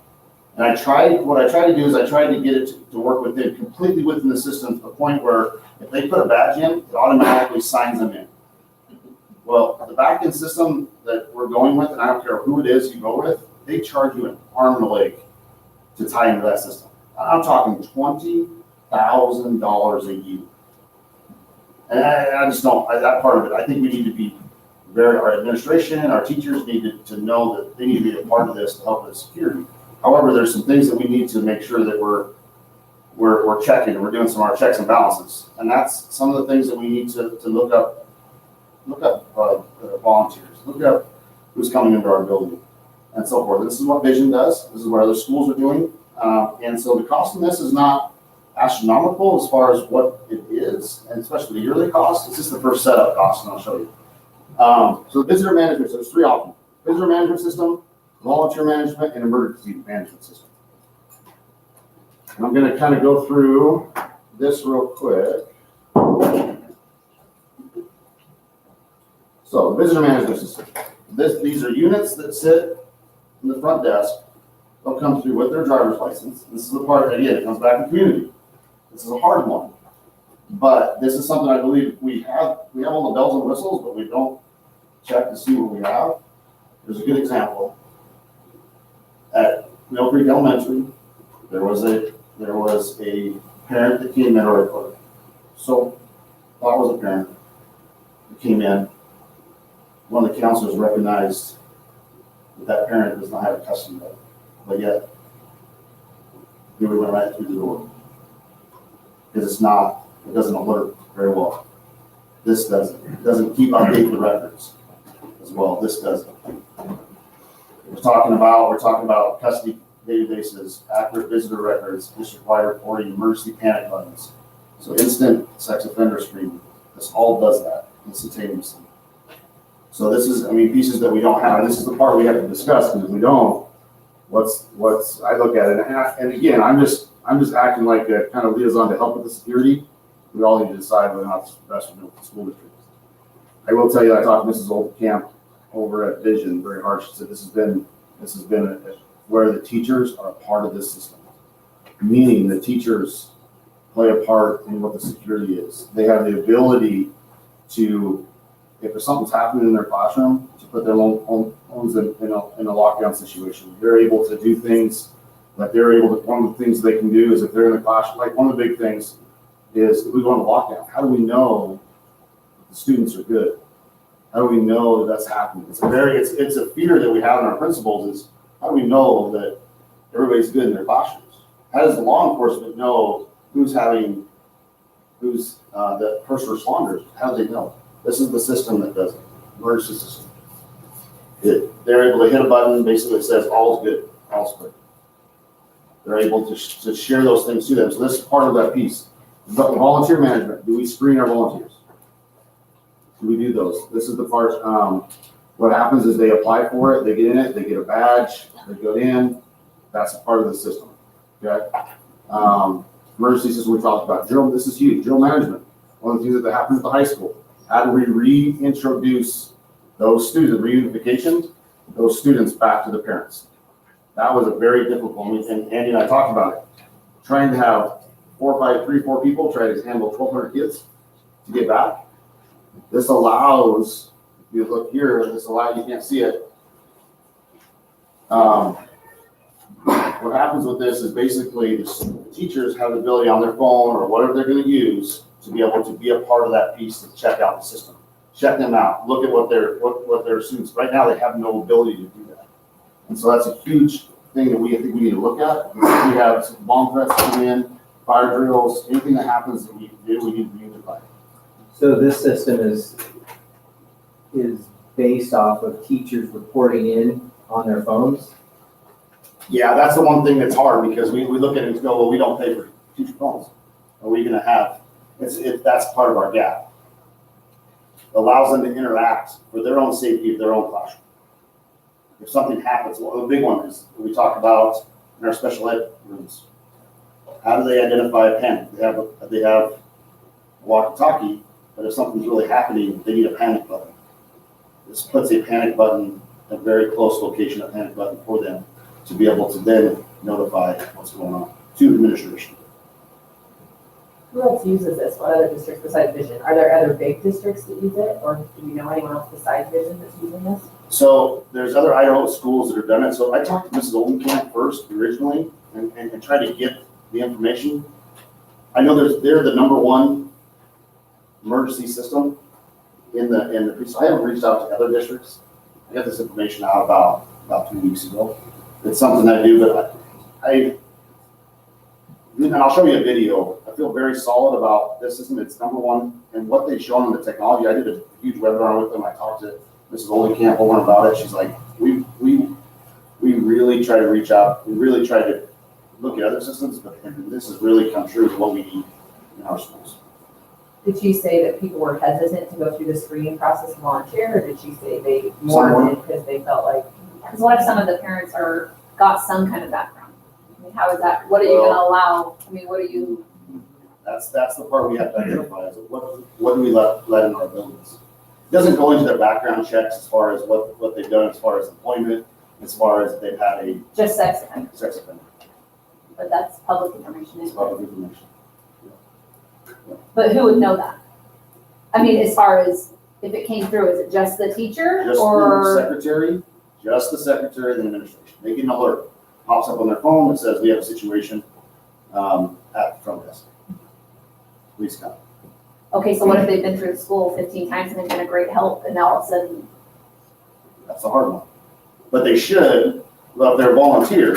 And what I tried to do is I tried to get it to work completely within the system to the point where if they put a badge in, it automatically signs them in. Well, the back-end system that we're going with, and I don't care who it is you go with, they charge you an arm and a leg to tie into that system. I'm talking $20,000 a year. And I just don't, that part of it, I think we need to be our administration, our teachers need to know that they need to be a part of this to help with security. However, there's some things that we need to make sure that we're checking, and we're doing some of our checks and balances. And that's some of the things that we need to look up volunteers, look up who's coming into our building and so forth. This is what Vision does. This is what other schools are doing. And so the cost of this is not astronomical as far as what it is, and especially the yearly cost. It's just the first setup cost, and I'll show you. So the visitor management, so there's 3 options. Visitor management system, volunteer management, and emergency management system. And I'm going to kind of go through this real quick. So the visitor management system. These are units that sit in the front desk. They'll come through with their driver's license. This is the part, again, it comes back to community. This is a hard one. But this is something I believe we have all the bells and whistles, but we don't check to see what we have. There's a good example. At Mill Creek Elementary, there was a parent that came in, or so thought was a parent that came in. One of the counselors recognized that parent does not have a custody of it, but yet we went right through the door because it doesn't alert very well. This doesn't. It doesn't keep update the records as well. This doesn't. We're talking about custody databases, accurate visitor records, district-wide reporting, emergency panic buttons. So instant sex offender screening. This all does that instantaneously. So this is, pieces that we don't have. This is the part we have to discuss, because if we don't, I look at it, and again, I'm just acting like a kind of liaison to help with the security. We all need to decide whether or not it's best to do with the school district. I will tell you, I talked to Mrs. Oldcamp over at Vision very hard. She said this has been where the teachers are a part of this system, meaning the teachers play a part in what the security is. They have the ability to, if there's something's happening in their classroom, to put their phones in a lockdown situation. They're able to do things like one of the things they can do is if they're in the classroom, like one of the big things is if we go into lockdown, how do we know the students are good? How do we know that that's happening? It's a fear that we have in our principals is how do we know that everybody's good in their classrooms? How does the law enforcement know who's the first responders? How do they know? This is the system that does it, emergency system. They're able to hit a button, basically it says all's good, all's good. They're able to share those things to them. So this is part of that piece. Volunteer management, do we screen our volunteers? Do we do those? This is the part, what happens is they apply for it, they get in it, they get a badge, they go in, that's a part of the system, okay? Emergency system we talked about, drill, this is huge, drill management. One of the things that happens at the high school. How do we reintroduce those students, reunification, those students back to the parents? That was a very difficult one, and Andy and I talked about it. Trying to have 4 people try to handle 1,200 kids to get back. This allows, if you look here, you can't see it. What happens with this is basically the teachers have the ability on their phone or whatever they're going to use to be able to be a part of that piece to check out the system. Check them out, look at what their students, right now they have no ability to do that. And so that's a huge thing that I think we need to look at. We have some bomb threats come in, fire drills, anything that happens that we can do, we need to unify. So this system is based off of teachers reporting in on their phones? Yeah, that's the one thing that's hard because we look at it and go, well, we don't pay for teacher phones. Are we going to have, that's part of our gap. It allows them to interact for their own safety of their own classroom. If something happens, well, the big one is we talk about in our special ed rooms. How do they identify a panic? They have a walkie-talkie, but if something's really happening, they need a panic button. This puts a panic button, a very close location, a panic button for them to be able to then notify what's going on to administration. Who else uses this? What other districts besides Vision? Are there other big districts that use it, or do you know anyone else besides Vision that's using this? So there's other Idaho schools that have done it. So I talked to Mrs. Oldenkamp first originally and tried to get the information. I know they're the #1 emergency system in the so I haven't reached out to other districts. I got this information out about 2 weeks ago. It's something I do, but and I'll show you a video. I feel very solid about this system. It's #1 and what they've shown in the technology. I did a huge webinar with them. I talked to Mrs. Oldenkamp over about it. She's like, we really try to reach out. We really try to look at other systems, but this has really come true to what we need in our schools. Did she say that people were hesitant to go through the screening process and volunteer, or did she say they more did because they felt like? Because what if some of the parents got some kind of background? I mean, how is that, what are you gonna allow? I mean, what are you? That's the part we have to identify is what do we let in our buildings? It doesn't go into their background checks as far as what they've done as far as employment, as far as they've had a Just sex offenders, sex offender. but that's public information. It's public information. But who would know that? I mean, as far as if it came through, is it just the teacher Just or? the secretary, and the administration. They get an alert. Pops up on their phone that says we have a situation at the front desk. Please come. Okay, so what if they've been through the school 15 times and they've been a great help and now all of a sudden, That's the hard one. But they should, well, if they're a volunteer,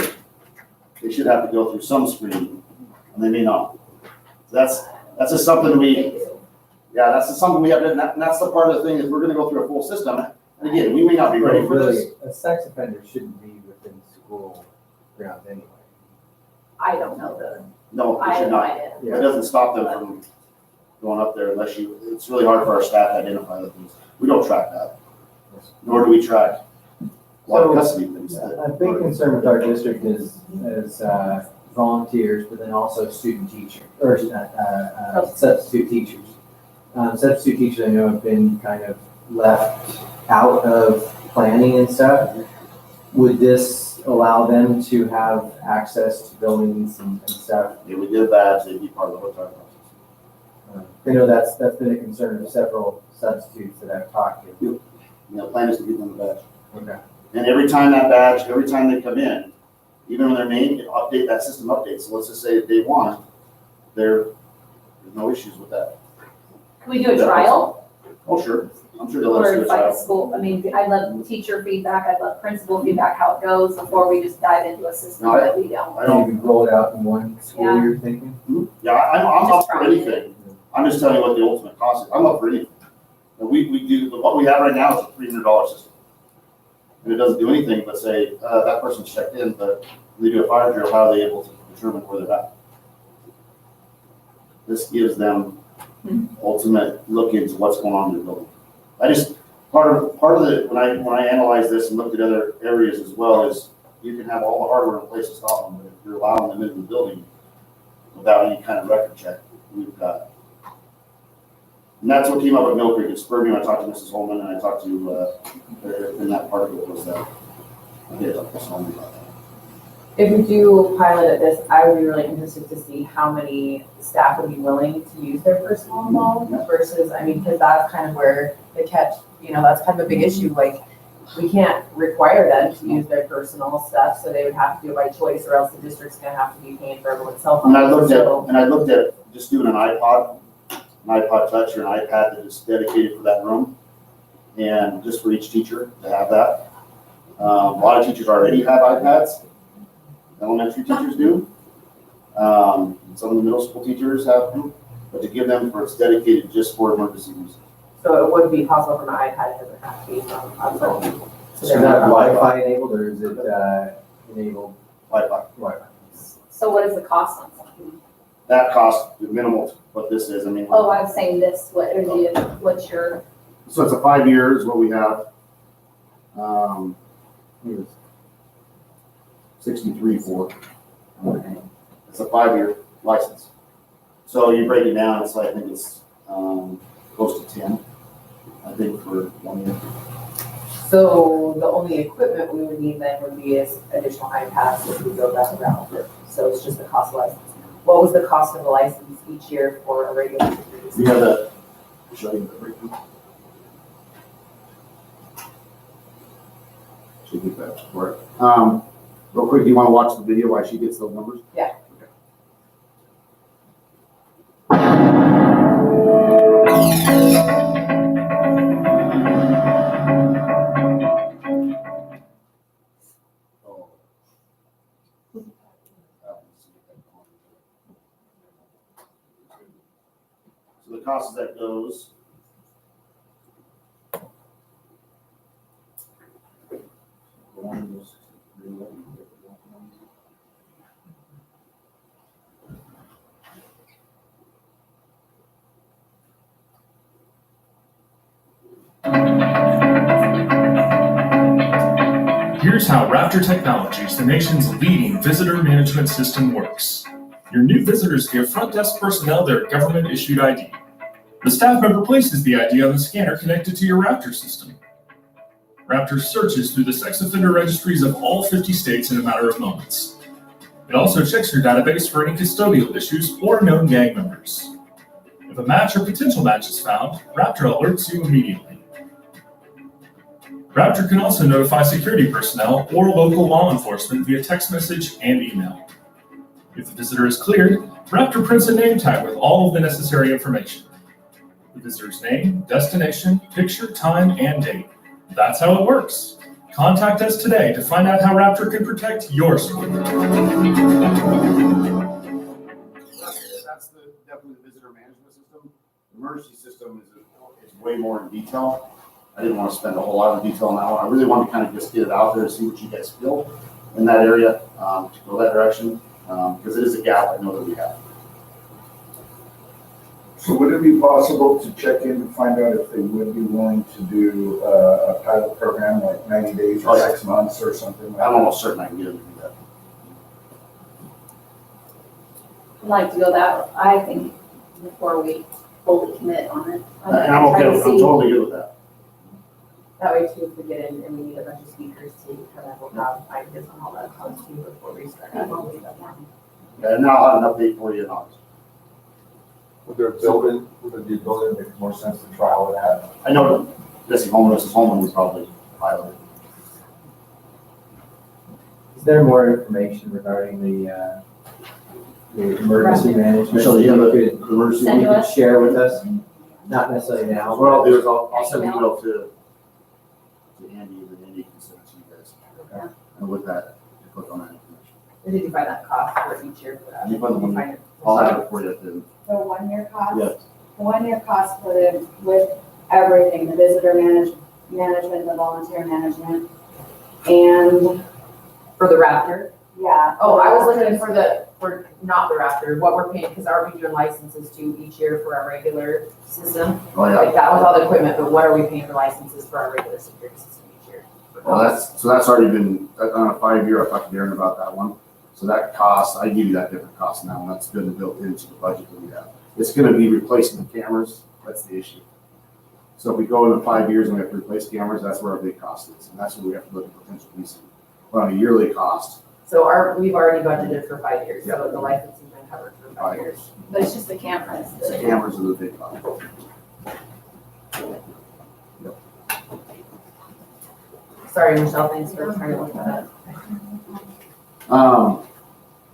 they should have to go through some screening, and they may not. That's just something that's just something we have to, and that's the part of the thing is we're gonna go through a full system. And again, we may not be ready for this. A sex offender shouldn't be within school grounds anyway. I don't know No, I it have should no not. idea. It doesn't stop them from going up there unless it's really hard for our staff to identify the things. We don't track that. Nor do we track a lot of custody things. A big concern with our district is volunteers, but then also student teachers, or substitute teachers. Substitute teachers I know have been kind of left out of planning and stuff. Would this allow them to have access to buildings and stuff? If we did that, they'd be part of the hotel process. I know that's been a concern of several substitutes that I've talked to. You know, plan is to give them the badge. Okay. And every time they come in, even when they're named, update, that system updates. So let's just say if they want, there's no issues with that. Can we do a trial? Oh, sure. I'm sure they'll let us Or do a it's like a trial. school, I mean, I love teacher feedback, I love principal feedback, how it goes before we just dive into a system No, that we don't. I You don't, can roll it out in one school, Yeah. you're thinking? yeah, I'm up Just for try it. anything. I'm just telling you what the ultimate cost is. I'm up for anything. And we do, what we have right now is a $300 system. And it doesn't do anything but say, that person's checked in, but they do a fire drill, how are they able to determine where they're at? This gives them ultimate look into what's going on in the building. I just, part of the, when I analyze this and looked at other areas as well, is you can have all the hardware in place to stop them, but if you're allowing them into the building without any kind of record check, we've got. And that's what came up with Mill Creek. It spurred me when I talked to Mrs. Holman and I talked to, and that part of it was that. I did talk to Mrs. Holman about that. If we do a pilot at this, I would be really interested to see how many staff would be willing to use their personal involved versus, I mean, because that's kind of where the catch, that's kind of a big issue. Like, we can't require them to use their personal stuff, so they would have to do it by choice, or else the district's gonna have to be paying for everyone's cell phone. And I looked at just doing an iPod Touch or an iPad that is dedicated for that room, and just for each teacher to have that. A lot of teachers already have iPads. Elementary teachers do. Some of the middle school teachers have them, but to give them, it's dedicated just for emergency use. So it would be possible from an iPad, it doesn't have to be from a phone. Is that Wi-Fi enabled or is it enabled Wi-Fi. Wi-Fi? So what is the cost on something? That cost minimal to what this is. I mean, Oh, I was saying this, what's your, so it's a 5-year is what we have. 63 for. It's a 5-year license. So you break it down, it's like, I think it's close to 10, I think, for 1 year. So the only equipment we would need then would be is additional iPads if we go that route. So it's just the cost of license. What was the cost of the license each year for a regular teacher? We have that. Should I get that right now? Should get that for it. Real quick, do you want to watch the video while she gets those numbers? Yeah. Okay. So the cost of that goes. Here's how Raptor Technologies, the nation's leading visitor management system, works. Your new visitors give front desk personnel their government-issued ID. The staff member places the ID on the scanner connected to your Raptor system. Raptor searches through the sex offender registries of all 50 states in a matter of moments. It also checks your database for any custodial issues or known gang members. If a match or potential match is found, Raptor alerts you immediately. Raptor can also notify security personnel or local law enforcement via text message and email. If the visitor is cleared, Raptor prints a name tag with all of the necessary information. The visitor's name, destination, picture, time, and date. That's how it works. Contact us today to find out how Raptor can protect your school. That's definitely the visitor management system. The emergency system is way more in detail. I didn't want to spend a whole lot of detail on that one. I really wanted to kind of just get it out there to see what you guys feel in that area, to go that direction, because it is a gap I know that we have. So would it be possible to check in to find out if they would be willing to do a pilot program like 90 days or 6 months or something like that? I'm almost certain I can get them to do that. I'd like to go that, I think, before we fully commit on it. And I'm okay, I'm totally good with that. That way too, if we get in and we need a bunch of speakers to kind of have ideas on how that comes to before we start. And now I'll have an update for you in August. Would there be a building that makes more sense to trial it at? I know this homeless is home was probably piloted. Is there more information regarding the emergency management? Michelle, do you have you a could, emergency? Send you to could us. share with us? Not necessarily now. What I'll do is I'll send an email to Andy, and then Andy can send it to you guys. Okay. And with that, you click on that information. Did you find that cost for each year for that? You find the Did you one- find it? I'll have it for you at the, The 1 year cost? yes. The 1 year cost for with everything, the visitor management, the volunteer management, and, For the Raptor? yeah. Oh, I was looking for not the Raptor, what we're paying, because are we doing licenses too each year for our regular system? Oh, yeah. Like that was all the equipment, but what are we paying for licenses for our regular security system each year? Well, that's already been, on a 5-year, I talked to Darren about that one. So that cost, I give you that different cost now, and that's been built into the budget that we have. It's gonna be replacing the cameras, that's the issue. So if we go into 5 years and we have to replace cameras, that's where our big cost is, and that's where we have to look at potential leasing. But on a yearly cost, So we've already budgeted for 5 years, so the licensing's been covered for 5 5 years. years. But it's just the cameras. The cameras are the big cost. Sorry, Michelle, thanks for trying to look that up.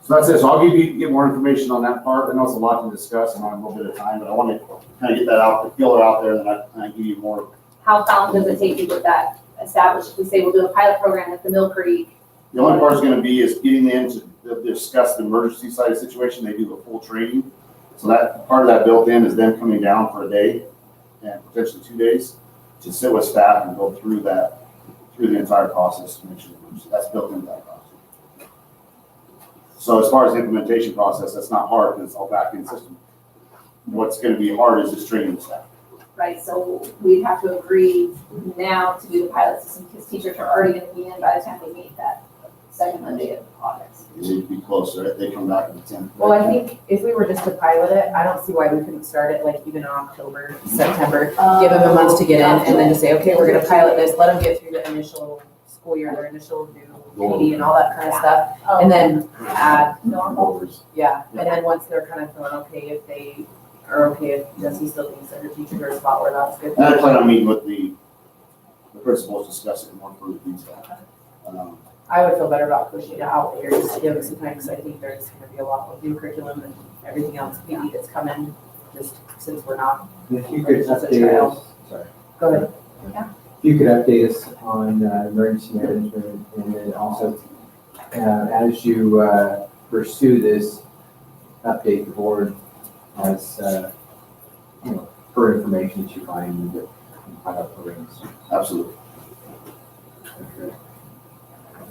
So that's it, so I'll get more information on that part. I know it's a lot to discuss and I have a little bit of time, but I want to kind of get that out, feel it out there, and then I give you more. How long does it take to get that established? If we say we'll do a pilot program at the Mill Creek, The only part is gonna be is getting them to discuss the emergency side of the situation. They do the full training. So that, part of that built in is them coming down for a day and potentially 2 days to sit with staff and go through the entire process to make sure that's built into that process. So as far as the implementation process, that's not hard because it's all back-end system. What's gonna be hard is just training the staff. right? So we'd have to agree now to do the pilot system because teachers are already going to be in by the time we meet that second Monday of August. They'd be closer if they come back in the 10th. Well, I think if we were just to pilot it, I don't see why we couldn't start it like even in October, September. Give them a month to get in and then just say, okay, we're gonna pilot this, let them get through the initial school year, their initial new PD and all that kind of stuff. And then add, yeah, and then once they're kind of feeling okay, if they are okay, if Jesse still thinks that her teachers are a spot where that's good. And I plan on meeting with the principals, discuss it in more further detail. I would feel better about pushing it out here just to give them some time, because I think there's gonna be a lot with new curriculum and everything else maybe that's coming, just since we're not. If you could Just a update trial. us, sorry. Go ahead. If you could update us on emergency management and then also as you pursue this, update the board as, per information that you find that pilot programs. Absolutely. Okay.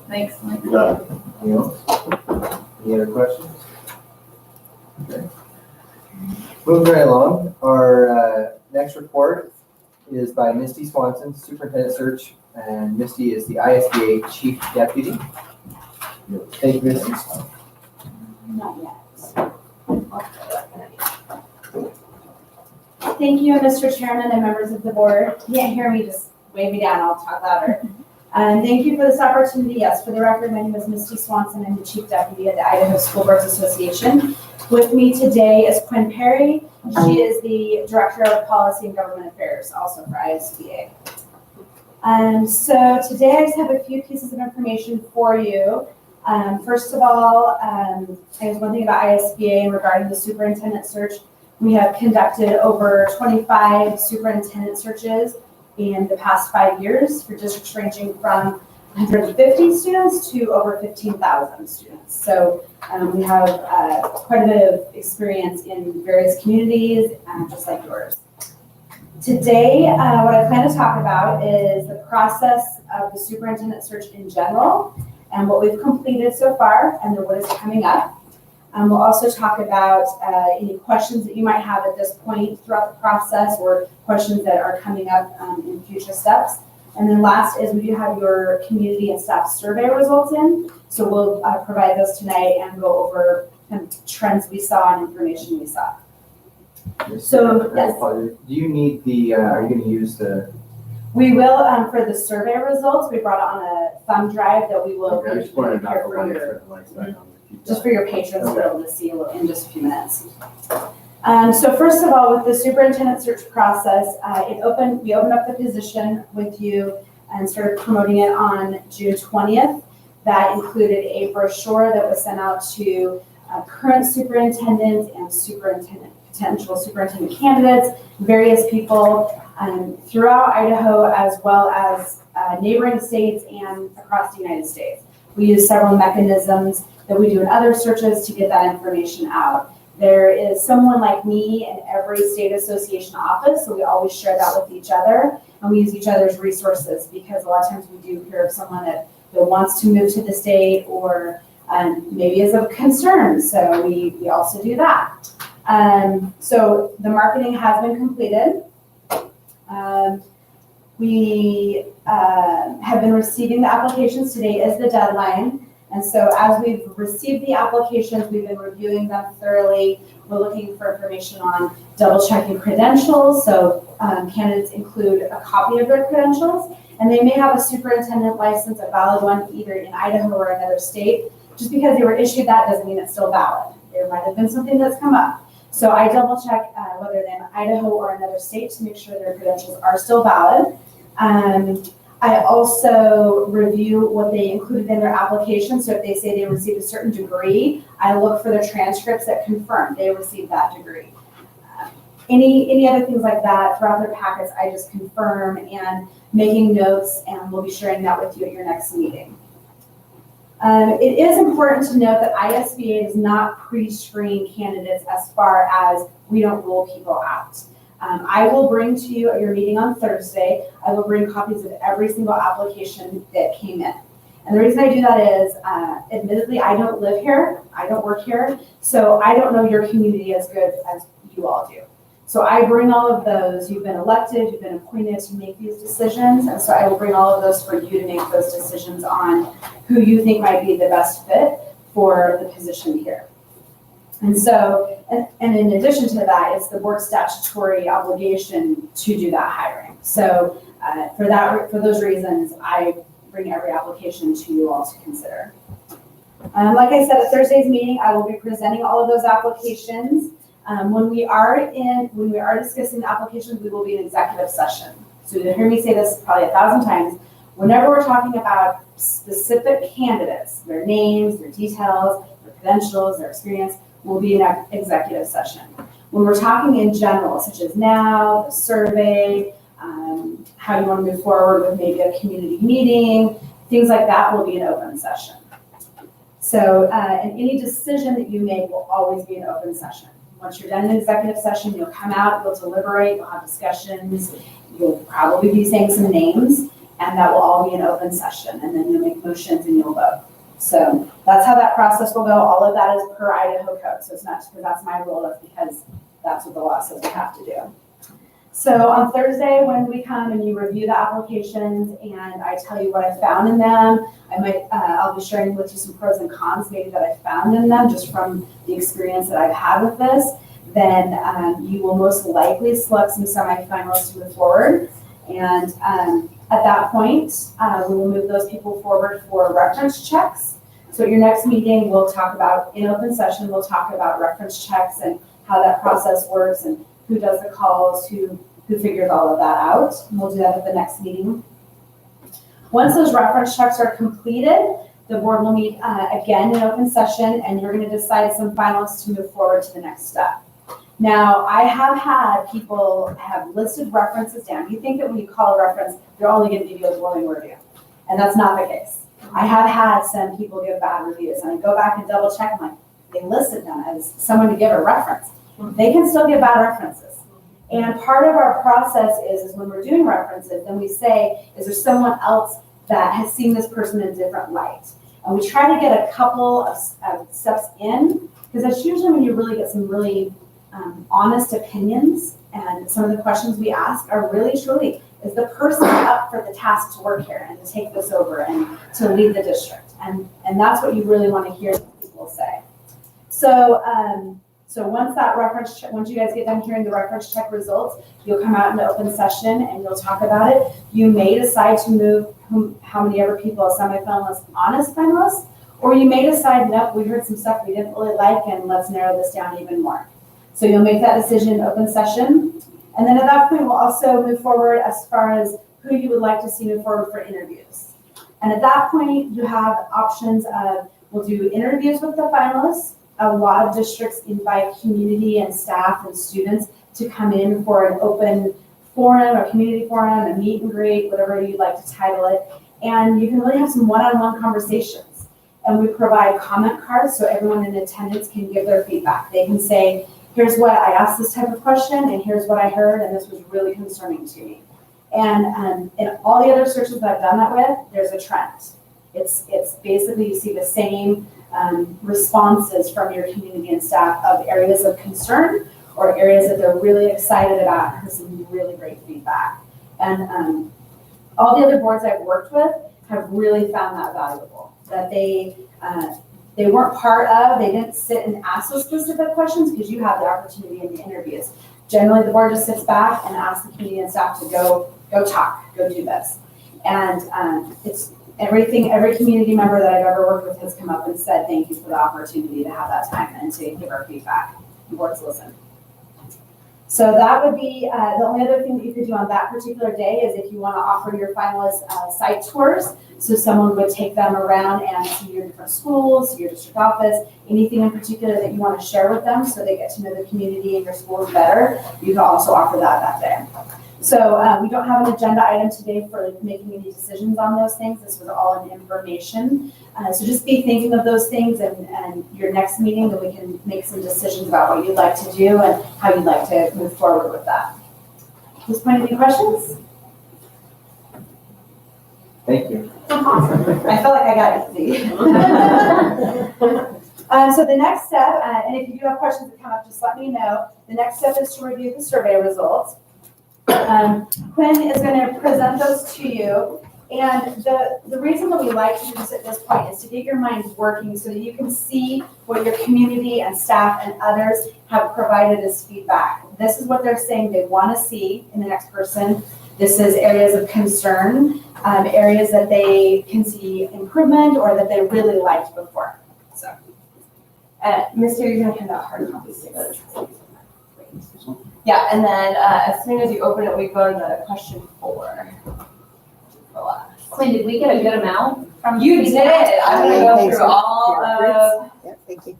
Thanks. You got it. Anything else? Any other questions? Okay. Moving right along, our next report is by Misty Swanson, Superintendent Search, and Misty is the ISBA Chief Deputy. Thank you, Misty. Not yet. Thank you, Mr. Chairman and members of the board. If you can't hear me, just wave me down, I'll talk louder. And thank you for this opportunity. Yes, for the record, my name is Misty Swanson. I'm the Chief Deputy at the Idaho School Boards Association. With me today is Quinn Perry. She is the Director of Policy and Government Affairs, also for ISBA. So today I just have a few pieces of information for you. First of all, I guess one thing about ISBA regarding the superintendent search, we have conducted over 25 superintendent searches in the past 5 years for districts ranging from 150 students to over 15,000 students. So we have quite a bit of experience in various communities, just like yours. Today, what I plan to talk about is the process of the superintendent search in general and what we've completed so far and then what is coming up. We'll also talk about any questions that you might have at this point throughout the process or questions that are coming up in future steps. And then last is we do have your community and staff survey results in. So we'll provide those tonight and go over kind of trends we saw and information we saw. So, yes. Do you need the, are you going to use the We will, for the survey results, we brought it on a thumb drive that we will. Okay, I just wanted to here knock for the lights your- and lights back on. just for your patrons to be able to see in just a few minutes. So first of all, with the superintendent search process, we opened up the position with you and started promoting it on June 20th. That included a brochure that was sent out to current superintendents and potential superintendent candidates, various people throughout Idaho, as well as neighboring states and across the United States. We use several mechanisms that we do in other searches to get that information out. There is someone like me in every state association office, so we always share that with each other, and we use each other's resources because a lot of times we do hear of someone that wants to move to the state or maybe is of concern, so we also do that. So the marketing has been completed. We have been receiving the applications. Today is the deadline. And so as we've received the applications, we've been reviewing them thoroughly. We're looking for information on double checking credentials. So candidates include a copy of their credentials, and they may have a superintendent license, a valid one, either in Idaho or another state. Just because they were issued that doesn't mean it's still valid. There might have been something that's come up. So I double check whether they're in Idaho or another state to make sure their credentials are still valid. I also review what they included in their application. So if they say they received a certain degree, I look for the transcripts that confirm they received that degree. Any other things like that throughout their packets, I just confirm and making notes, and we'll be sharing that with you at your next meeting. It is important to note that ISBA does not pre-screen candidates as far as we don't rule people out. I will bring to you at your meeting on Thursday, I will bring copies of every single application that came in. And the reason I do that is, admittedly, I don't live here, I don't work here, so I don't know your community as good as you all do. So I bring all of those, you've been elected, you've been appointed to make these decisions, and so I will bring all of those for you to make those decisions on who you think might be the best fit for the position here. And so, and in addition to that, it's the board's statutory obligation to do that hiring. So for those reasons, I bring every application to you all to consider. Like I said, at Thursday's meeting, I will be presenting all of those applications. When we are discussing the applications, we will be in executive session. So you'll hear me say this probably 1,000 times. Whenever we're talking about specific candidates, their names, their details, their credentials, their experience, will be in executive session. When we're talking in general, such as now, the survey, how you want to move forward with maybe a community meeting, things like that will be an open session. So, and any decision that you make will always be an open session. Once you're done in executive session, you'll come out, you'll deliberate, you'll have discussions, you'll probably be saying some names, and that will all be an open session. And then you'll make motions and you'll vote. So that's how that process will go. All of that is per Idaho code. So it's not just because that's my rule, it's because that's what the law says we have to do. So on Thursday, when we come and you review the applications and I tell you what I found in them, I'll be sharing with you some pros and cons maybe that I found in them just from the experience that I've had with this. Then you will most likely select some semifinalists to move forward. And at that point, we will move those people forward for reference checks. So at your next meeting, we'll talk about, in open session, we'll talk about reference checks and how that process works and who does the calls, who figures all of that out. And we'll do that at the next meeting. Once those reference checks are completed, the board will meet again in open session, and you're going to decide some finalists to move forward to the next step. Now, I have had people have listed references down. You think that when you call a reference, they're only going to give you a glowing review, and that's not the case. I have had some people give bad reviews, and I go back and double check, I'm like, they listed them as someone to give a reference. They can still give bad references. And part of our process is when we're doing references, then we say, is there someone else that has seen this person in a different light? And we try to get a couple of steps in, because that's usually when you really get some really honest opinions, and some of the questions we ask are really truly, is the person up for the task to work here and to take this over and to lead the district? And that's what you really want to hear people say. So So once that reference check, once you guys get done hearing the reference check results, you'll come out into open session and you'll talk about it. You may decide to move how many ever people as semifinalists on as finalists, or you may decide, nope, we heard some stuff we didn't really like and let's narrow this down even more. So you'll make that decision in open session. And then at that point, we'll also move forward as far as who you would like to see move forward for interviews. And at that point, you have options of, we'll do interviews with the finalists. A lot of districts invite community and staff and students to come in for an open forum or community forum, a meet and greet, whatever you'd like to title it. And you can really have some one-on-one conversations. And we provide comment cards so everyone in attendance can give their feedback. They can say, here's what I asked this type of question, and here's what I heard, and this was really concerning to me. And in all the other searches that I've done that with, there's a trend. It's basically, you see the same responses from your community and staff of areas of concern or areas that they're really excited about and some really great feedback. And all the other boards I've worked with have really found that valuable, that they weren't part of, they didn't sit and ask those specific questions because you have the opportunity in the interviews. Generally, the board just sits back and asks the community and staff to go talk, go do this. And it's every community member that I've ever worked with has come up and said, thank you for the opportunity to have that time and to give our feedback. The boards listen. So that would be the only other thing that you could do on that particular day is if you want to offer your finalists site tours. So someone would take them around and see your different schools, your district office, anything in particular that you want to share with them so they get to know the community and your schools better. You can also offer that day. So we don't have an agenda item today for making any decisions on those things. This was all in information. So just be thinking of those things and your next meeting, that we can make some decisions about what you'd like to do and how you'd like to move forward with that. At this point, any questions? Thank you. I felt like I got it easy. So the next step, and if you do have questions that come up, just let me know. The next step is to review the survey results. Quinn is going to present those to you. And the reason that we like to do this at this point is to get your minds working so that you can see what your community and staff and others have provided as feedback. This is what they're saying they want to see in the next person. This is areas of concern, areas that they can see improvement or that they really liked before. So, Mister, you're going to hand out hard copies to those. Yeah, and then as soon as you open it, we go to question 4. Quinn, did we get a good amount from You did. I'm going to go through all of. Yep, thank you.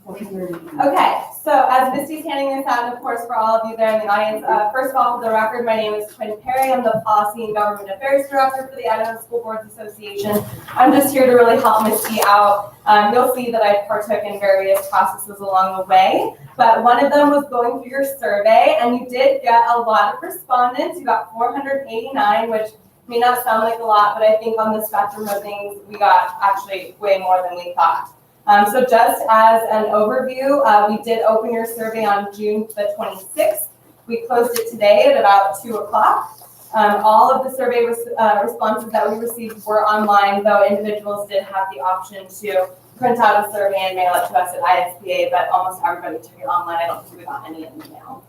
Okay, so as Misty's handing this out, and of course for all of you there in the audience, first of all, for the record, my name is Quinn Perry. I'm the Policy and Government Affairs Director for the Idaho School Boards Association. I'm just here to really help Misty out. You'll see that I partook in various processes along the way, but one of them was going through your survey, and you did get a lot of respondents. You got 489, which may not sound like a lot, but I think on the spectrum of things, we got actually way more than we thought. So just as an overview, we did open your survey on June the 26th. We closed it today at about 2 o'clock. All of the survey responses that we received were online, though individuals did have the option to print out a survey and mail it to us at ISBA, but almost everybody took it online. I don't think we got any in the mail.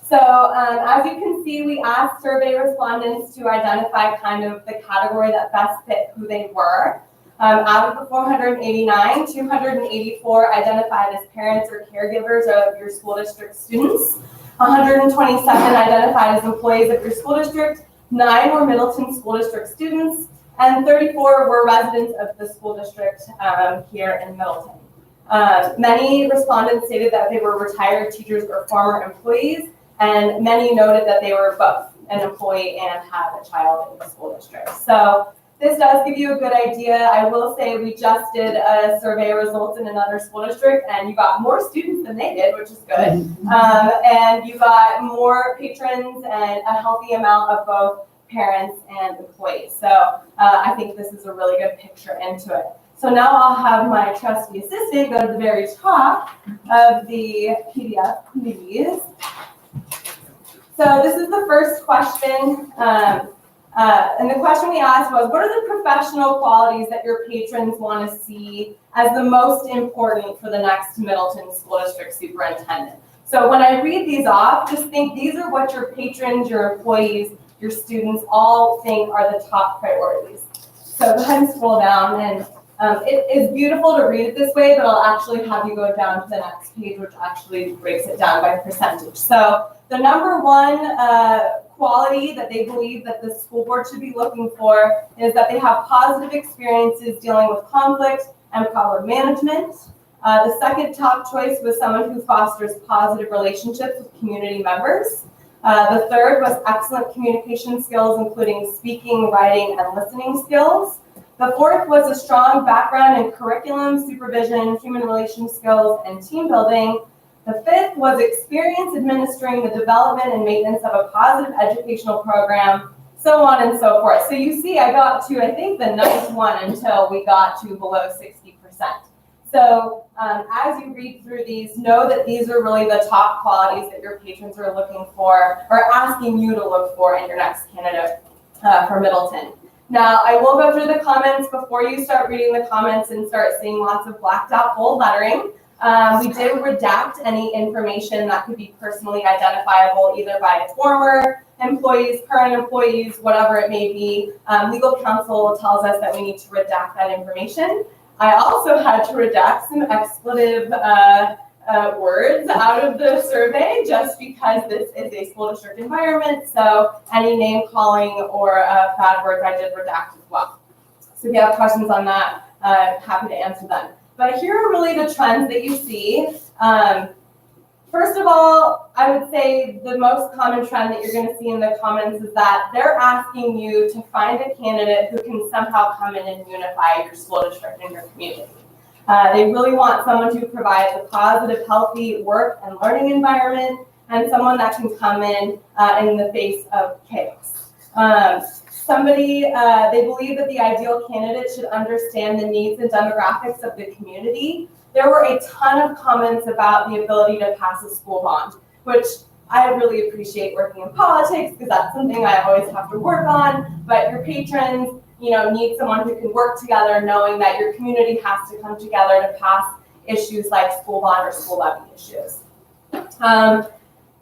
So as you can see, we asked survey respondents to identify kind of the category that best fit who they were. Out of the 489, 284 identified as parents or caregivers of your school district students. 127 identified as employees of your school district. 9 were Middleton School District students, and 34 were residents of the school district here in Middleton. Many respondents stated that they were retired teachers or former employees, and many noted that they were both an employee and had a child in the school district. So this does give you a good idea. I will say we just did a survey results in another school district, and you got more students than they did, which is good. And you got more patrons and a healthy amount of both parents and employees. So I think this is a really good picture into it. So now I'll have my trusty assistant go to the very top of the PDF, please. So this is the first question. And the question we asked was, what are the professional qualities that your patrons want to see as the most important for the next Middleton School District Superintendent? So when I read these off, just think these are what your patrons, your employees, your students all think are the top priorities. So go ahead and scroll down, and it is beautiful to read it this way, but I'll actually have you go down to the next page, which actually breaks it down by percentage. So the number one quality that they believe that the school board should be looking for is that they have positive experiences dealing with conflict and problem management. The second top choice was someone who fosters positive relationships with community members. The third was excellent communication skills, including speaking, writing, and listening skills. The fourth was a strong background in curriculum, supervision, human relations skills, and team building. The fifth was experience administering the development and maintenance of a positive educational program, so on and so forth. So you see, I got to, I think, the ninth one until we got to below 60%. So as you read through these, know that these are really the top qualities that your patrons are looking for or asking you to look for in your next candidate for Middleton. Now, I will go through the comments before you start reading the comments and start seeing lots of blacked out bold lettering. We did redact any information that could be personally identifiable either by former employees, current employees, whatever it may be. Legal counsel tells us that we need to redact that information. I also had to redact some expletive words out of the survey just because this is a school district environment. So any name calling or bad words I did redact as well. So if you have questions on that, happy to answer them. But here are really the trends that you see. First of all, I would say the most common trend that you're going to see in the comments is that they're asking you to find a candidate who can somehow come in and unify your school district and your community. They really want someone who provides a positive, healthy work and learning environment, and someone that can come in the face of chaos. They believe that the ideal candidate should understand the needs and demographics of the community. There were a ton of comments about the ability to pass a school bond, which I really appreciate working in politics because that's something I always have to work on, but your patrons, need someone who can work together knowing that your community has to come together to pass issues like school bond or school levy issues.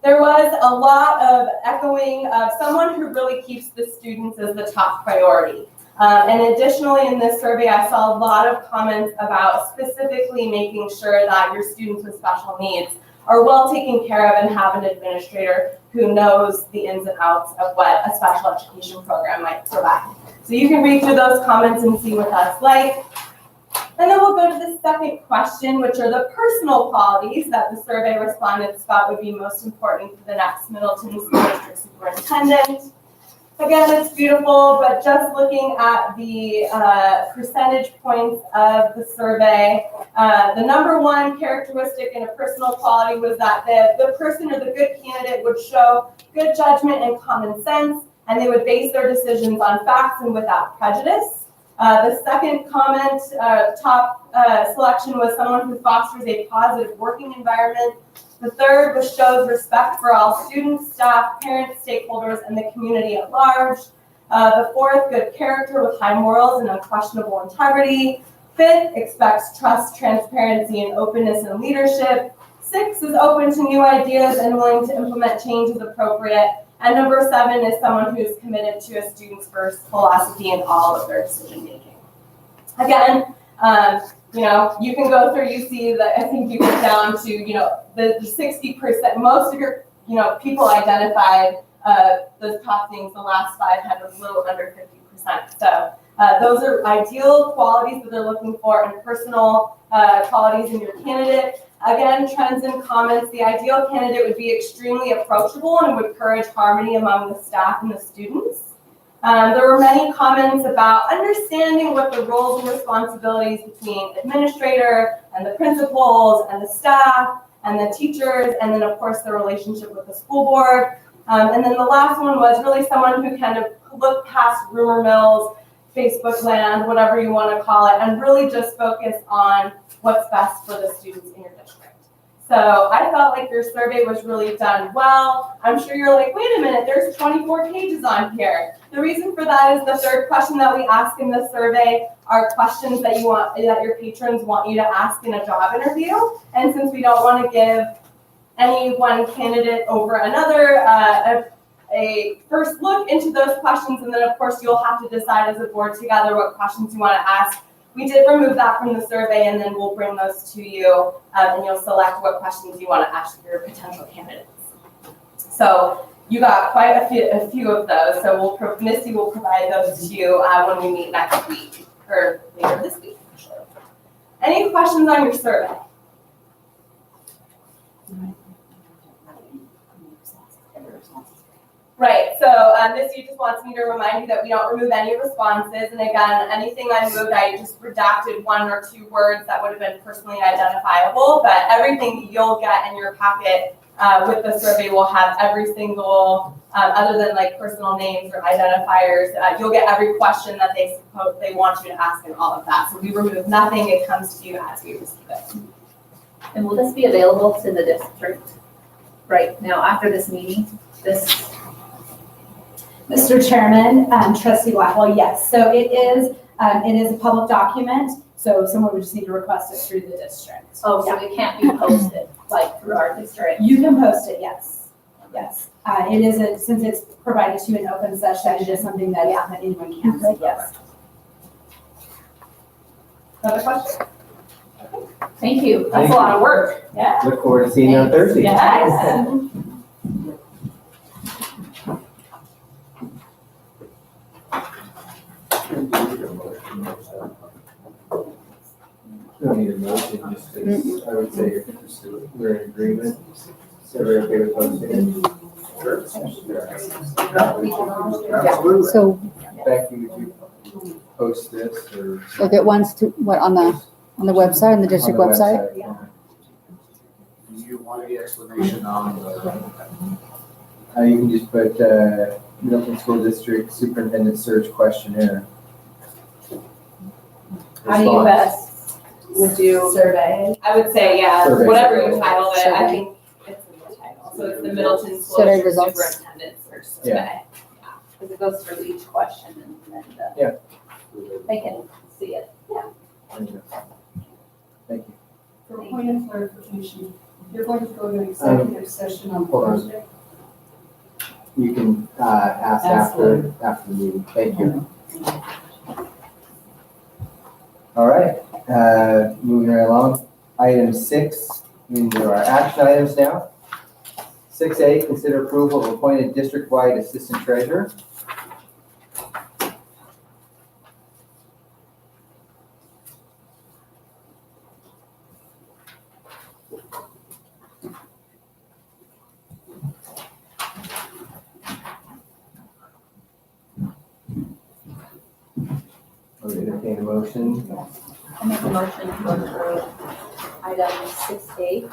There was a lot of echoing of someone who really keeps the students as the top priority. And additionally, in this survey, I saw a lot of comments about specifically making sure that your students with special needs are well taken care of and have an administrator who knows the ins and outs of what a special education program might provide. So you can read through those comments and see what that's like. And then we'll go to the second question, which are the personal qualities that the survey respondents thought would be most important for the next Middleton School District Superintendent. Again, it's beautiful, but just looking at the percentage points of the survey, the number one characteristic and a personal quality was that the person or the good candidate would show good judgment and common sense, and they would base their decisions on facts and without prejudice. The second comment, top selection was someone who fosters a positive working environment. The third was shows respect for all students, staff, parents, stakeholders, and the community at large. The fourth, good character with high morals and unquestionable integrity. Fifth, expects trust, transparency, and openness in leadership. Six is open to new ideas and willing to implement change as appropriate. And number 7 is someone who's committed to a students first philosophy in all of their decision making. Again, you can go through, you see that I think you get down to, the 60%, most of your, people identified those top things, the last 5 had a little under 50%. So those are ideal qualities that they're looking for and personal qualities in your candidate. Again, trends and comments, the ideal candidate would be extremely approachable and would encourage harmony among the staff and the students. There were many comments about understanding what the roles and responsibilities between administrator and the principals and the staff and the teachers, and then of course the relationship with the school board. And then the last one was really someone who kind of looked past rumor mills, Facebook land, whatever you want to call it, and really just focus on what's best for the students in your district. So I felt like your survey was really done well. I'm sure you're like, wait a minute, there's 24 pages on here. The reason for that is the third question that we ask in the survey are questions that your patrons want you to ask in a job interview. And since we don't want to give any one candidate over another a first look into those questions, and then of course you'll have to decide as a board together what questions you want to ask. We did remove that from the survey, and then we'll bring those to you, and you'll select what questions you want to ask your potential candidates. So you got quite a few of those. So Misty will provide those to you when we meet next week, or later this week. Any questions on your survey? Right, so Misty just wants me to remind you that we don't remove any responses, and again, anything I moved, I just redacted 1 or 2 words that would have been personally identifiable, but everything you'll get in your packet with the survey will have every single, other than like personal names or identifiers, you'll get every question that they want you to ask and all of that. So we remove nothing, it comes to you as we receive it. And will this be available to the district right now after this meeting? Mr. Chairman, Trustee Blackwell, yes. So it is a public document, so someone would just need to request it through the district. Oh, so it can't be posted like through our district? You can post it, yes. Yes. It is, since it's provided to you in open session, it is something that anyone can say, yes. Another question? Thank you. That's a lot of work. Yeah. Look forward to seeing you on Thursday. Yes. We don't need a motion, just, I would say, we're in agreement. So we're okay with posting it? So Becky, would you post this or? look at ones to, what, on the website, on the district on the website? Do you want any explanation on the? You can just put, Middleton School District Superintendent Search Questionnaire. How do you best would you? Survey. I would say, yeah, Survey. whatever you title it, I Survey. think it's in the title. So it's the Middleton School Survey District results. Superintendent Search Survey. Because it goes through each question and then Yeah. they can see it. Thank you. For point of clarification, you're going to go to an executive session on hold on. Thursday? You can, ask after the meeting. Thank you. All right, moving right along. Item 6, into our action items now. 6A, consider approval of appointed district-wide assistant treasurer. I would entertain a motion. I make a motion to approve item 6A.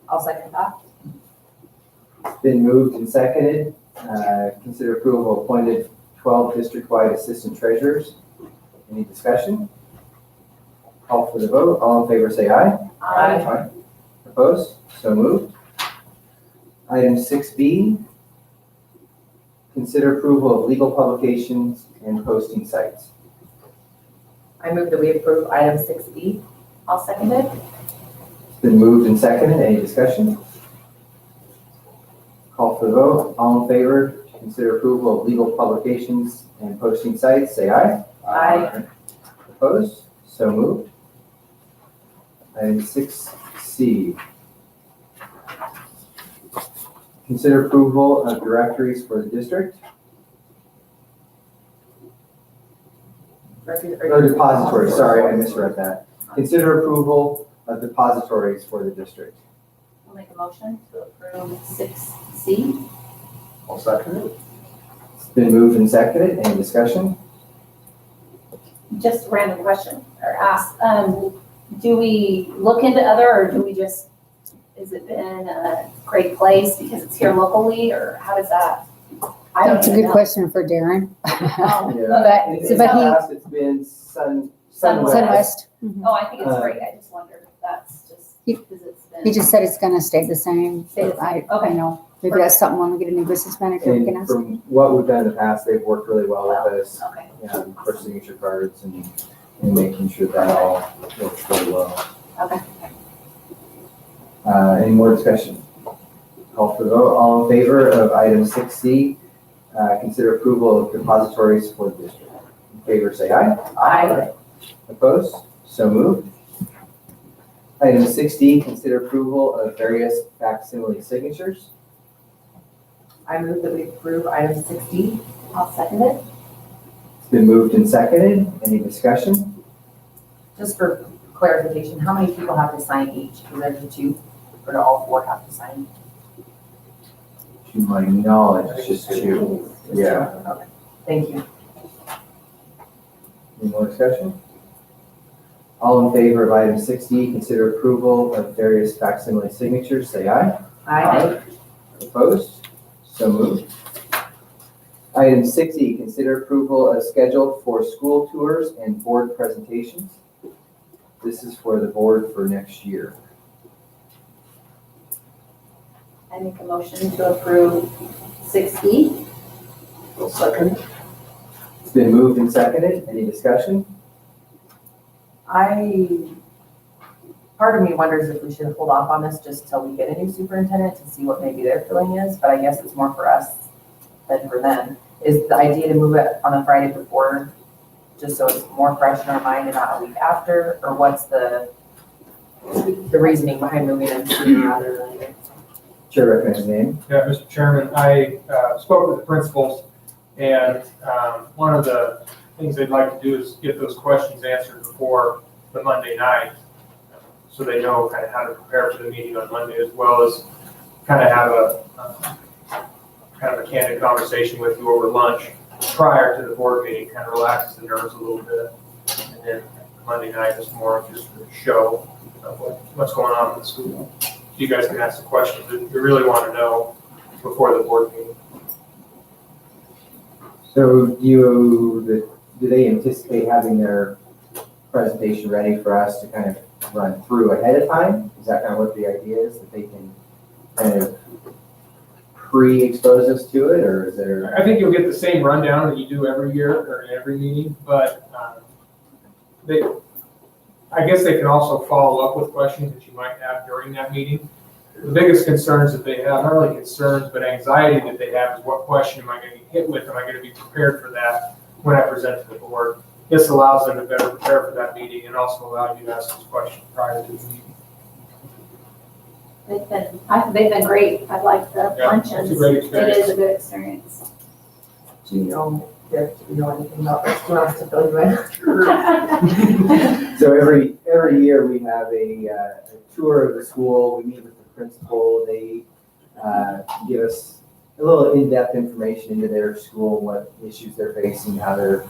I'll second that. It's been moved and seconded. Consider approval of appointed 12 district-wide assistant treasurers. Any discussion? Call for the vote. All in favor say aye. Aye. Opposed? So moved. Item 6B, consider approval of legal publications and posting sites. I move that we approve item 6B. I'll second it. It's been moved and seconded. Any discussion? Call for the vote. All in favor to consider approval of legal publications and posting sites, say aye. Aye. Opposed? So moved. Item 6C. Consider approval of directories for the district. Or depositories, sorry, I misread that. Consider approval of depositories for the district. I'll make a motion to approve 6C. I'll second it. It's been moved and seconded. Any discussion? Just a random question or ask, do we look into other or do we just, is it been a great place because it's here locally or how does that? I don't That's a even good know. question for Darren. Yeah. In the but he- past, it's been Sunwest. Sunwest. Oh, I think it's great. I just wondered if that's just Because it's been. He just said it's gonna stay the same. Stay the same. I Okay. know, maybe that's something when we get a new business manager, we can And ask. from what we've done in the past, they've worked really well with us, Okay. for signature cards and making sure that all works really well. Okay. Any more discussion? Call for the vote. All in favor of item 6C, consider approval of depositories for the district. In favor, say aye. Aye. Opposed? So moved. Item 6D, consider approval of various facsimile signatures. I move that we approve item 6D. I'll second it. It's been moved and seconded. Any discussion? Just for clarification, how many people have to sign each? Is there just 2? Or do all 4 have to sign? To my knowledge, it's just 2. Yeah. Okay, thank you. Any more discussion? All in favor of item 6D, consider approval of various facsimile signatures, say aye. Aye. Opposed? So moved. Item 6E, consider approval of schedule for school tours and board presentations. This is for the board for next year. I make a motion to approve 6E. Second. It's been moved and seconded. Any discussion? Part of me wonders if we should hold off on this just till we get a new superintendent to see what maybe their feeling is, but I guess it's more for us than for them. Is the idea to move it on a Friday before, just so it's more fresh in our mind and not a week after? Or what's the reasoning behind moving it sooner rather than later? Chair recognizes name. Yeah, Mr. Chairman, I spoke with the principals, and one of the things they'd like to do is get those questions answered before the Monday night, so they know kind of how to prepare for the meeting on Monday, as well as kind of have a candid conversation with you over lunch prior to the board meeting, kind of relaxes the nerves a little bit. And then Monday night is more just a show of what's going on in the school. You guys can ask the questions that you really want to know before the board meeting. So do they anticipate having their presentation ready for us to kind of run through ahead of time? Is that kind of what the idea is, that they can kind of pre-expose us to it, or is there? I think you'll get the same rundown that you do every year or in every meeting, but I guess they can also follow up with questions that you might have during that meeting. The biggest concerns that they have, not really concerns, but anxiety that they have is what question am I going to get hit with? Am I going to be prepared for that when I present to the board? This allows them to better prepare for that meeting and also allow you to ask those questions prior to the meeting. They've been great. I like the luncheons. It's a great It experience. is a good experience. Do you know anything about this? Do you want us to fill you in? So every year we have a tour of the school. We meet with the principal. They give us a little in-depth information into their school, what issues they're facing, how their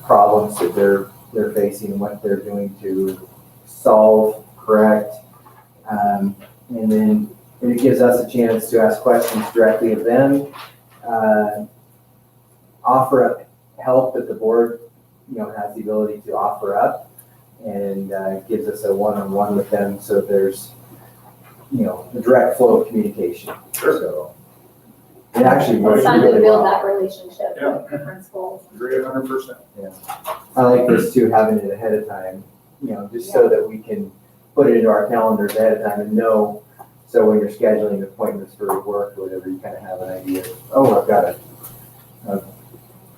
problems that they're facing, and what they're doing to solve, correct. And then it gives us a chance to ask questions directly of them, offer up help that the board, has the ability to offer up, and gives us a one-on-one with them, so there's, a direct flow of communication. So it actually works It's fun to really build well. that relationship with the principals. Agree 100%. I like this too, having it ahead of time, just so that we can put it into our calendars ahead of time and know, so when you're scheduling appointments for work or whatever, you kind of have an idea, I've got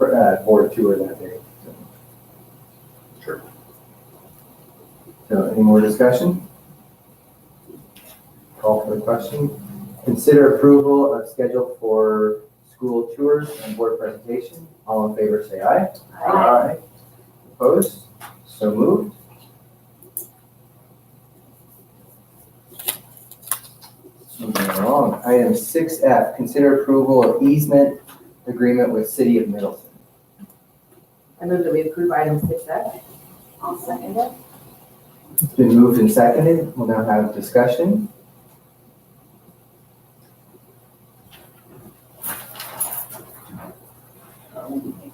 a board tour that day. Sure. So any more discussion? Call for the question. Consider approval of schedule for school tours and board presentation. All in favor, say aye. Aye. Opposed? So moved. Moving along. Item 6F, consider approval of easement agreement with City of Middleton. I move that we approve item 6F. I'll second it. It's been moved and seconded. We'll now have discussion.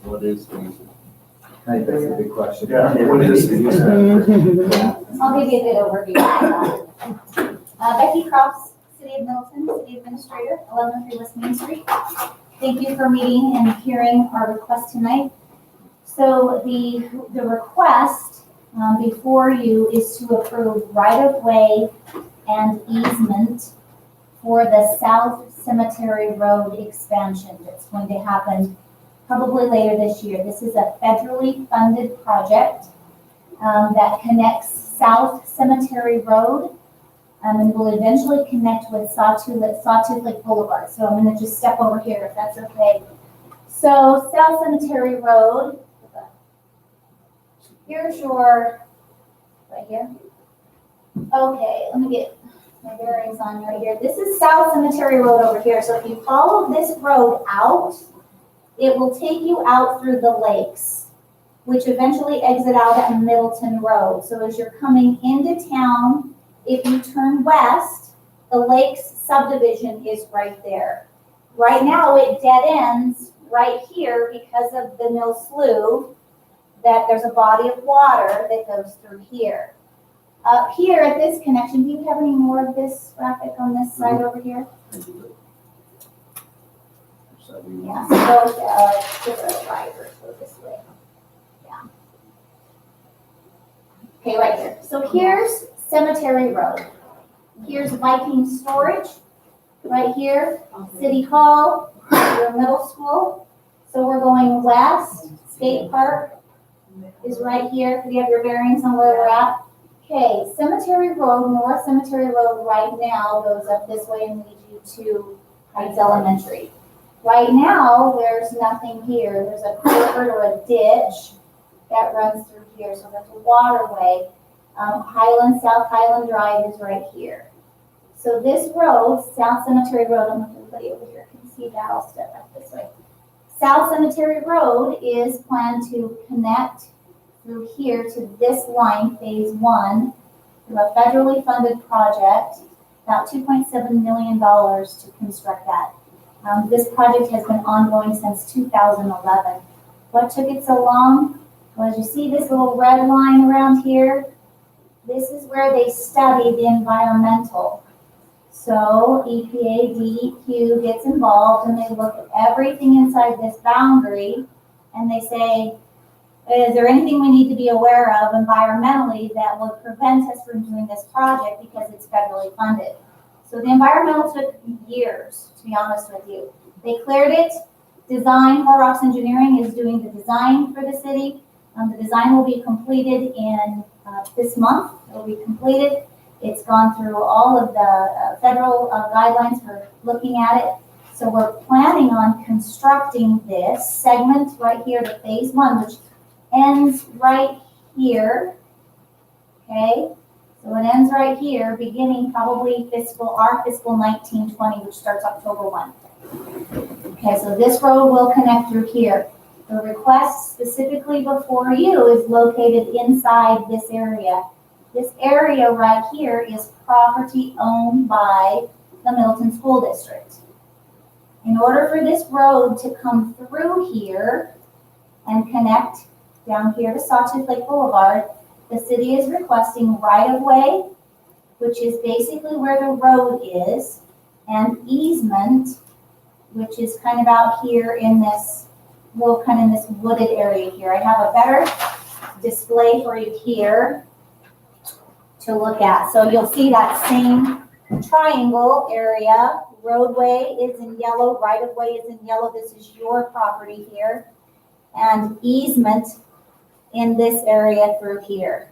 What is the easement? I think that's a big question. Yeah, what is the easement? Yeah. I'll give you a good overview of that. Becky Crofts, City of Middleton, City Administrator, 1103 West Main Street. Thank you for meeting and hearing our request tonight. So the request before you is to approve right-of-way and easement for the South Cemetery Road expansion that's going to happen probably later this year. This is a federally funded project that connects South Cemetery Road and will eventually connect with Sawtooth Lake Boulevard. So I'm going to just step over here if that's okay. So South Cemetery Road, here's your, right here. Okay, let me get my bearings on right here. This is South Cemetery Road over here. So if you follow this road out, it will take you out through the lakes, which eventually exit out at Middleton Road. So as you're coming into town, if you turn west, the Lakes subdivision is right there. Right now, it dead ends right here because of the Mill Slough, that there's a body of water that goes through here. Up here at this connection, do you have any more of this traffic on this side over here? Yeah, so to the right or so this way. Yeah. Okay, right here. So here's Cemetery Road. Here's Viking Storage. Right here, City Hall, your middle school. So we're going west. Skate Park is right here. Do you have your bearings on where we're at? Okay, Cemetery Road, North Cemetery Road right now goes up this way and leads you to Heights Elementary. Right now, there's nothing here. There's a culvert or a ditch that runs through here. So there's a waterway. South Highland Drive is right here. So this road, South Cemetery Road, I don't know if everybody over here can see that. I'll step back this way. South Cemetery Road is planned to connect through here to this line, phase 1, through a federally funded project, about $2.7 million to construct that. This project has been ongoing since 2011. What took it so long? Well, as you see this little red line around here, this is where they study the environmental. So EPA, DEQ gets involved and they look at everything inside this boundary and they say, is there anything we need to be aware of environmentally that would prevent us from doing this project because it's federally funded? So the environmental took years, to be honest with you. They cleared it. Design, Hard Rocks Engineering is doing the design for the city. The design will be completed in this month. It will be completed. It's gone through all of the federal guidelines for looking at it. So we're planning on constructing this segment right here to phase 1, which ends right here. Okay. So it ends right here, beginning probably our fiscal 1920, which starts October 1. Okay, so this road will connect through here. The request specifically before you is located inside this area. This area right here is property owned by the Middleton School District. In order for this road to come through here and connect down here to Sawtooth Lake Boulevard, the city is requesting right-of-way, which is basically where the road is, and easement, which is kind of out here in this little kind of this wooded area here. I have a better display for you here to look at. So you'll see that same triangle area. Roadway is in yellow, right-of-way is in yellow. This is your property here. And easement in this area through here.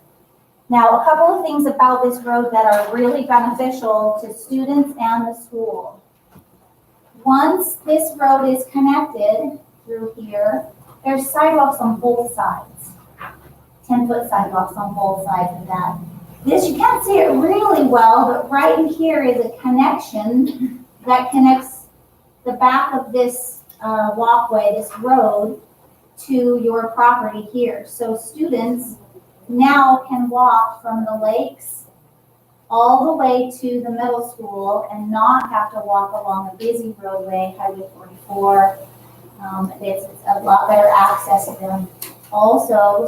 Now, a couple of things about this road that are really beneficial to students and the school. Once this road is connected through here, there's sidewalks on both sides. 10-foot sidewalks on both sides of that. This, you can't see it really well, but right in here is a connection that connects the back of this walkway, this road, to your property here. So students now can walk from the lakes all the way to the middle school and not have to walk along a busy roadway, Highway 44. It's a lot better access than also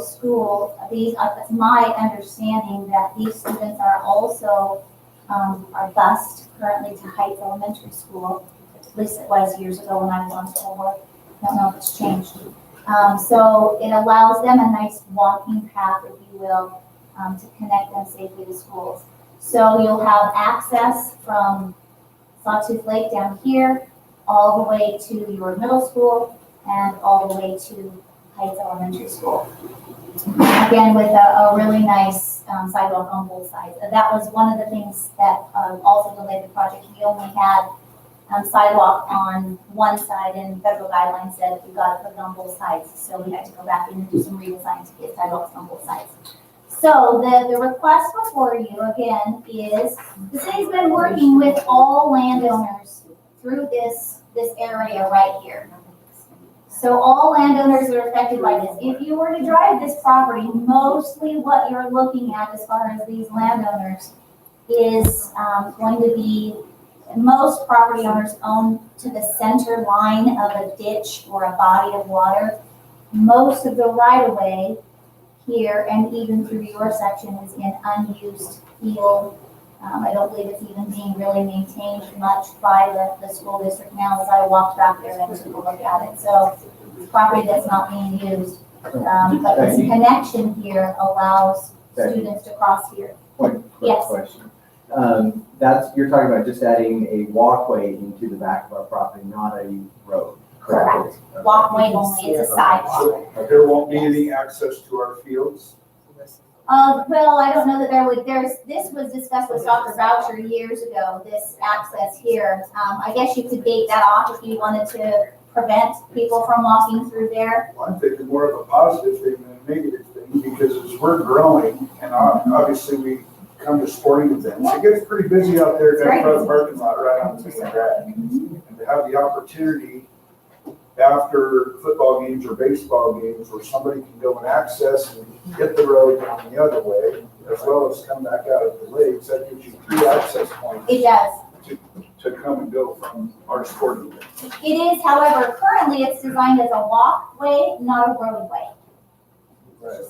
it's my understanding that these students are also, are bused currently to Heights Elementary School. At least it was years ago when I was on school board. I don't know if it's changed. So it allows them a nice walking path, if you will, to connect them safely to schools. So you'll have access from Sawtooth Lake down here, all the way to your middle school, and all the way to Heights Elementary School. Again, with a really nice sidewalk on both sides. And that was one of the things that also delayed the project. We only had sidewalk on one side, and federal guidelines said you got to put it on both sides. So we had to go back in and do some redesign to get sidewalks on both sides. So the request before you again is the city's been working with all landowners through this area right here. So all landowners are affected by this. If you were to drive this property, mostly what you're looking at as far as these landowners is going to be, most property owners own to the center line of a ditch or a body of water. Most of the right-of-way here and even through your section is in unused field. I don't believe it's even being really maintained much by the school district now, as I walked back there and took a look at it. So it's property that's not being used. But this connection here allows students to cross here. Quick Yes. question. You're talking about just adding a walkway into the back of our property, not a road. Correct. Walkway only, it's a sidewalk. There won't be any access to our fields? Well, I don't know that this was discussed with Dr. Boucher years ago, this access here. I guess you could gate that off if you wanted to prevent people from walking through there. Well, I'm thinking more of a positive thing than a negative thing, because as we're growing, and obviously we come to sporting events, it gets pretty busy out there in front of the parking lot right on the main drag. And to have the opportunity after football games or baseball games where somebody can go and access and hit the road down the other way, as well as come back out of the lakes, that gives you 3 access points. It does. To come and go from our sporting event. It is, however, currently it's designed as a walkway, not a roadway. Right.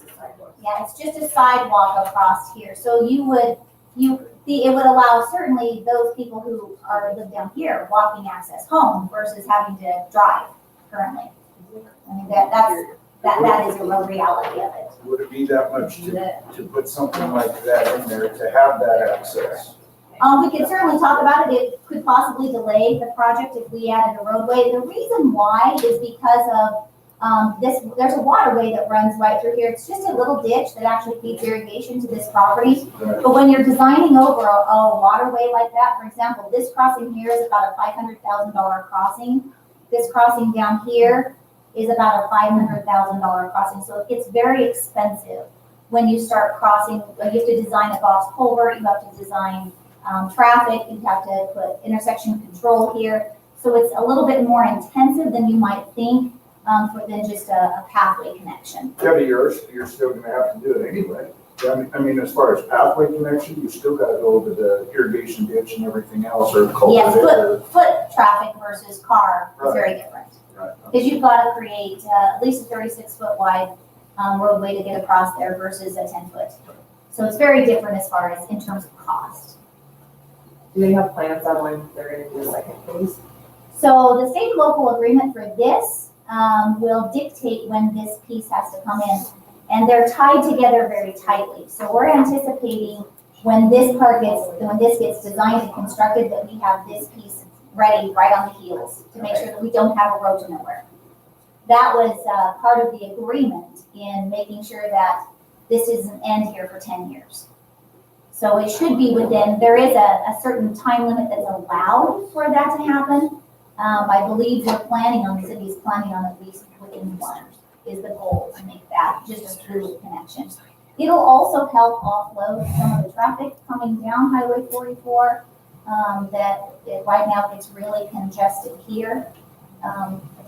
Yeah, it's just a sidewalk across here. So it would allow certainly those people who live down here walking access home versus having to drive currently. I mean, that is a real reality of it. Would it be that much to put something like that in there to have that access? We could certainly talk about it. It could possibly delay the project if we added a roadway. The reason why is because of there's a waterway that runs right through here. It's just a little ditch that actually feeds irrigation to this property. Right. But when you're designing over a waterway like that, for example, this crossing here is about a $500,000 crossing. This crossing down here is about a $500,000 crossing. So it's very expensive when you start crossing. You have to design a box culvert. You have to design traffic. You have to put intersection control here. So it's a little bit more intensive than you might think than just a pathway connection. Yeah, but you're still gonna have to do it anyway. I mean, as far as pathway connection, you still gotta go over the irrigation ditch and everything else, or Yes, culvert. foot traffic versus car is Right. very different. Right. Because you've got to create at least a 36-foot wide roadway to get across there versus a 10-foot. So it's very different as far as in terms of cost. Do they have plans on when they're gonna do a second phase? So the state and local agreement for this will dictate when this piece has to come in. And they're tied together very tightly. So we're anticipating when this gets designed and constructed, that we have this piece ready right on the heels to make sure that we don't have a road to nowhere. That was part of the agreement in making sure that this doesn't end here for 10 years. So it should be within, there is a certain time limit that's allowed for that to happen. I believe the city's planning on at least within 1 is the goal, to make that just a through connection. It'll also help offload some of the traffic coming down Highway 44 right now it's really congested here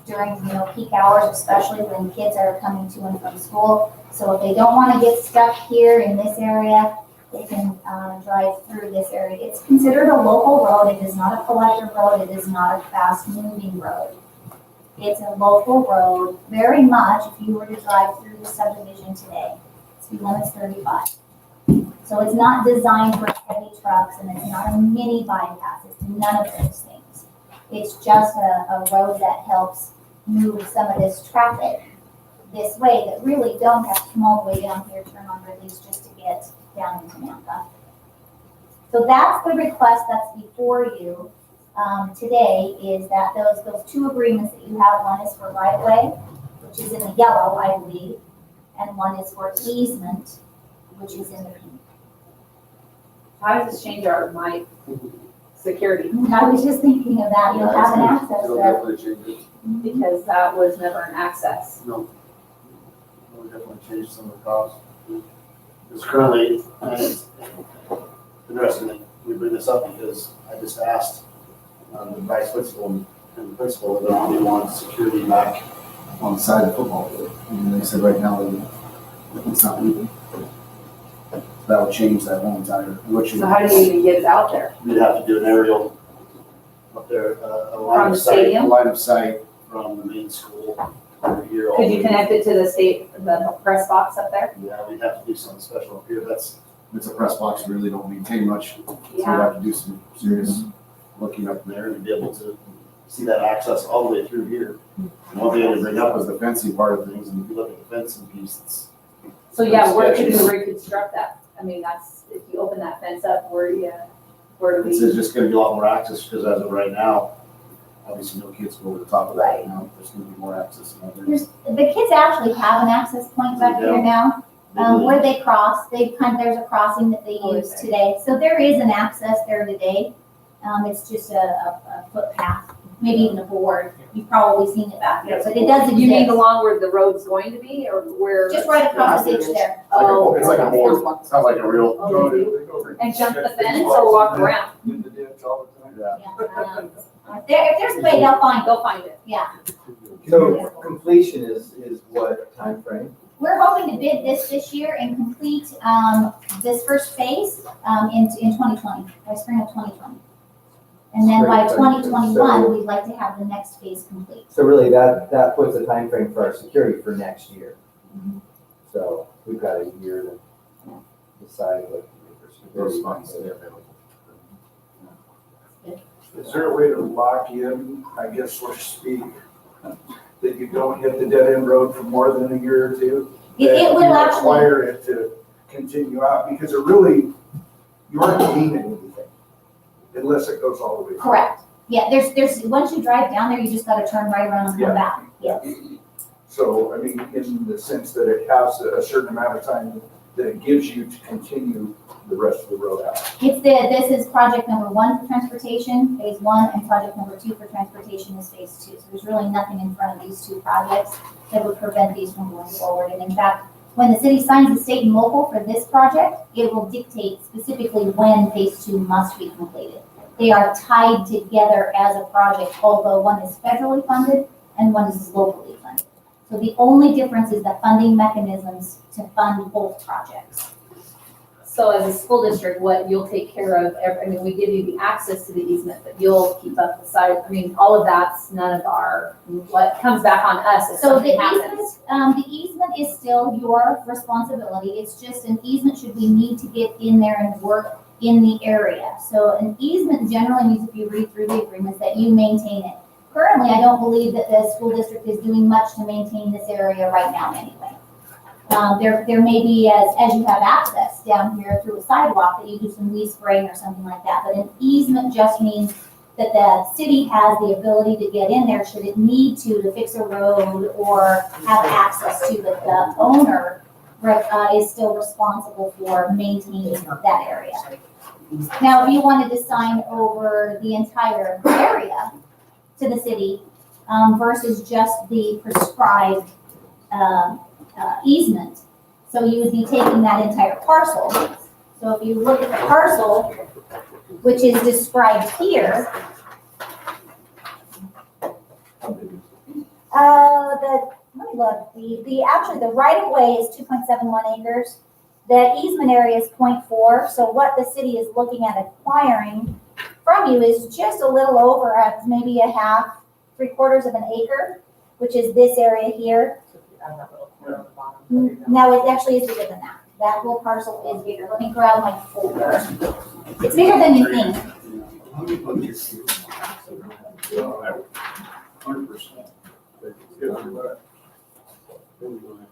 during peak hours, especially when kids are coming to and from school. So if they don't want to get stuck here in this area, they can drive through this area. It's considered a local road. It is not a collector road. It is not a fast moving road. It's a local road, very much, if you were to drive through the subdivision today, speed limit's 35. So it's not designed for heavy trucks, and it's not a mini bypass, it's none of those things. It's just a road that helps move some of this traffic this way that really don't have to come all the way down here, turn on Ridley's just to get down into Nampa. So that's the request that's before you today, is that those two agreements that you have, one is for right of way, which is in the yellow, I believe, and one is for easement, which is in the pink. How does this change my security? I was just thinking of that, you'll have an access It'll there. definitely change it. Because that was never an access. No. It'll definitely change some of the costs. Because currently, and it's interesting that we bring this up because I just asked the vice principal and the principal whether or not they want security back on the side of the football field. And they said right now it's not legal. That would change that whole entire, So how do you even get it out there? we'd have to do an aerial up there, a line From of the sight, stadium? a line of sight from the main school over here. all Could the you way. connect it to the press box up there? Yeah, we'd have to do something special up here. It's a press box, we really don't maintain much. So we'd Yeah. have to do some serious looking up there to be able to see that access all the way through here. And one thing I didn't bring up was the fencing part of things, and if you look at the fencing piece, it's. So yeah, where could sketchy. you reconstruct that? I mean, that's, if you open that fence up, where do It's we? just gonna be a lot more access, because as of right now, obviously no kids go over the top of that. Right. Now there's gonna be more access. The kids actually have an access point back here now, where they cross, there's a crossing that they Oh, use okay. today. So there is an access there today. It's just a footpath, maybe even a board. You've probably seen it back there, but it does You mean exist. along where the road's going to be, or where? Just right across the ditch there. Oh. It's like a board, it's not like a real. Oh, they do? And jump the fence or walk around? In the ditch all the time. Yeah. Yeah, if there's a way, they'll find it. Go find it. Yeah. So completion is what time frame? We're hoping to bid this year and complete this first phase in 2020, by spring of 2020. And then by Spring 2021, we'd like to have the next phase complete. So really, that puts a time frame for our security for next year. So we've got a year to decide what Those security. funds, yeah, available. Is there a way to lock in, I guess, so to speak, that you don't hit the dead end road for more than a year or two? It will That you actually, require it to continue out, because it really, you aren't gaining anything unless it goes all the way. through. correct. Yeah, there's, once you drive down there, you just gotta turn right around and Yeah. come back. Yes. So, I mean, in the sense that it has a certain amount of time that it gives you to continue the rest of the road out. This is project number 1 for transportation, phase 1, and project number 2 for transportation is phase 2. So there's really nothing in front of these two projects that would prevent these from going forward. And in fact, when the city signs the state and local for this project, it will dictate specifically when phase 2 must be completed. They are tied together as a project, although one is federally funded and one is locally funded. So the only difference is the funding mechanisms to fund both projects. So as a school district, what you'll take care of, I mean, we give you the access to the easement, but you'll keep up the side, I mean, all of that's none of our, what comes back on us if So the something happens. easement is still your responsibility. It's just an easement should we need to get in there and work in the area. So an easement generally means, if you read through the agreements, that you maintain it. Currently, I don't believe that the school district is doing much to maintain this area right now anyway. There may be, as you have access down here through a sidewalk, that you do some weed spraying or something like that. But an easement just means that the city has the ability to get in there should it need to fix a road or have access to it. The owner is still responsible for maintaining that area. Now, if you wanted to sign over the entire area to the city versus just the prescribed easement, so you would be taking that entire parcel. So if you look at the parcel, which is described here, let me look, actually the right of way is 2.71 acres. The easement area is 0.4, so what the city is looking at acquiring from you is just a little over maybe a half, 3/4 of an acre. which is this area here. On that little corner on the bottom. No, it actually is bigger than that. That whole parcel is bigger. Let me grab my folder. It's bigger than you think. 100%.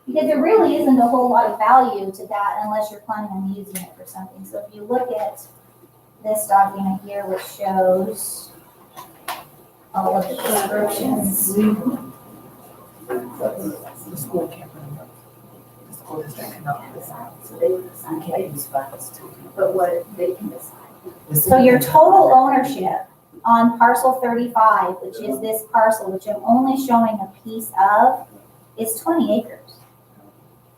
Because there really isn't a whole lot of value to that unless you're planning on using it for something. So if you look at this document here, which shows all of the descriptions. The school can't put them up. The school district cannot decide, so they can't use funds to. But what they can decide. So your total ownership on parcel 35, which is this parcel, which I'm only showing a piece of, is 20 acres.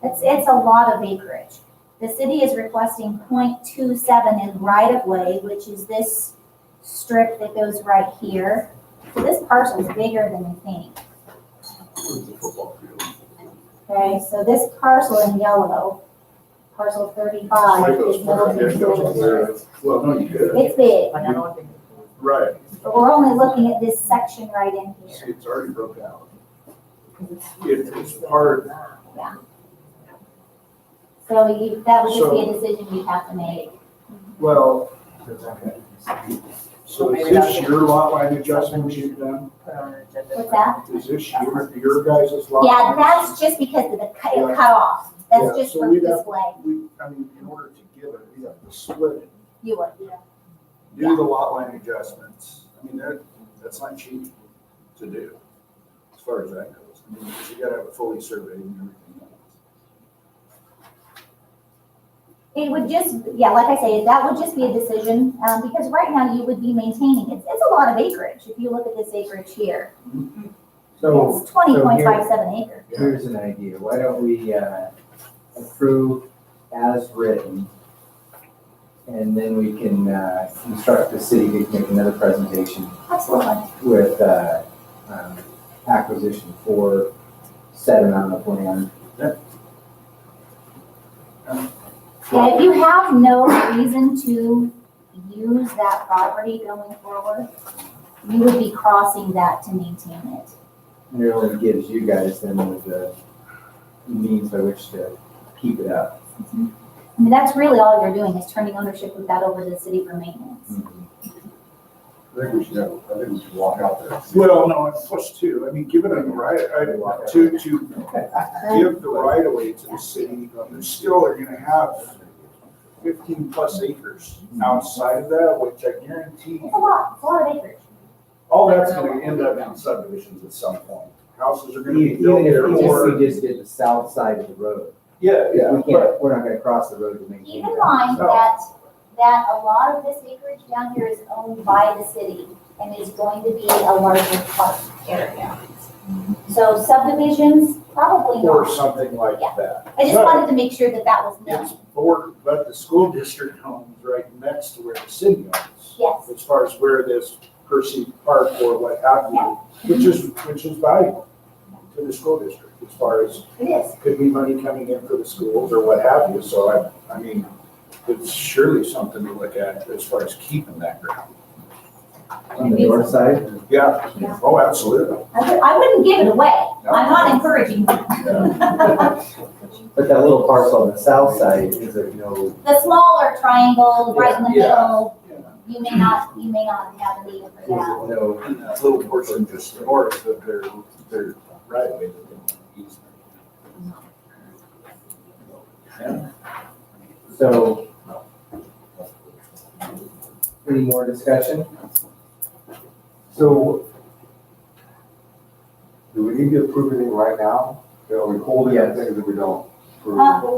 It's a lot of acreage. The city is requesting 0.27 in right-of-way, which is this strip that goes right here. So this parcel is bigger than you think. Okay, so this parcel in yellow, parcel 35, is Middleton School District. Well, no, you could. It's big, Like, I don't think. Right. but we're only looking at this section right in See, here. it's already broke out. It's part, So that would just be a decision you'd have to make. well, so is this your lot line adjustment you've done? Put on an agenda. What's that? Is this your guys' lot? Yeah, lines? that's just because of the it cut off. That's Yeah, just so for we'd have- display. I mean, in order to give it, we have to split it, You would, yeah. do the lot line adjustments. I mean, that's not cheap to do, as far as that goes. I mean, 'cause you gotta have it fully surveyed and everything else. It would just, yeah, like I say, that would just be a decision, because right now you would be maintaining, it's a lot of acreage. If you look at this acreage here, So, it's 20.57 acres. here's an idea. Why don't we approve as written? And then we can instruct the city to make another presentation Absolutely. with acquisition for set amount of land. Yeah, if you have no reason to use that property going forward, you would be crossing that to maintain it. And it only gives you guys then the means by which to keep it up. I mean, that's really all you're doing is turning ownership of that over to the city for maintenance. I think we should walk out there. Well, no, it's plus two. I mean, give it a right, to give the right of way to the city, they still are gonna have 15 plus acres outside of that, which I guarantee, It's a lot of acreage. all that's gonna end up in subdivisions at some point. Houses are gonna be built Even if there or. we just did the south side of the road. Yeah, We can't, we're not gonna cross the road to maintain Keep in that. mind that a lot of this acreage down here is owned by the city and is going to be a larger park area. So subdivisions, probably or not. something like Yeah. that. I just wanted to make sure that that was It's known. board, but the school district owns right next to where the city owns. Yes. As far as where this Percy Park or what have you, which is valuable to the school district as far as It is. could be money coming in for the schools or what have you. So I mean, it's surely something to look at as far as keeping that ground. On the north side, Yeah, oh, absolutely. I wouldn't give it away. I'm not encouraging. The but that little parcel on the south side is of no, smaller triangle right in the Yeah. middle, you may not have a need for is that. of no, And that little portion just north of their right away. so. Any more discussion? So, do we need to approve anything right now? Are we holding Yes. things that we don't?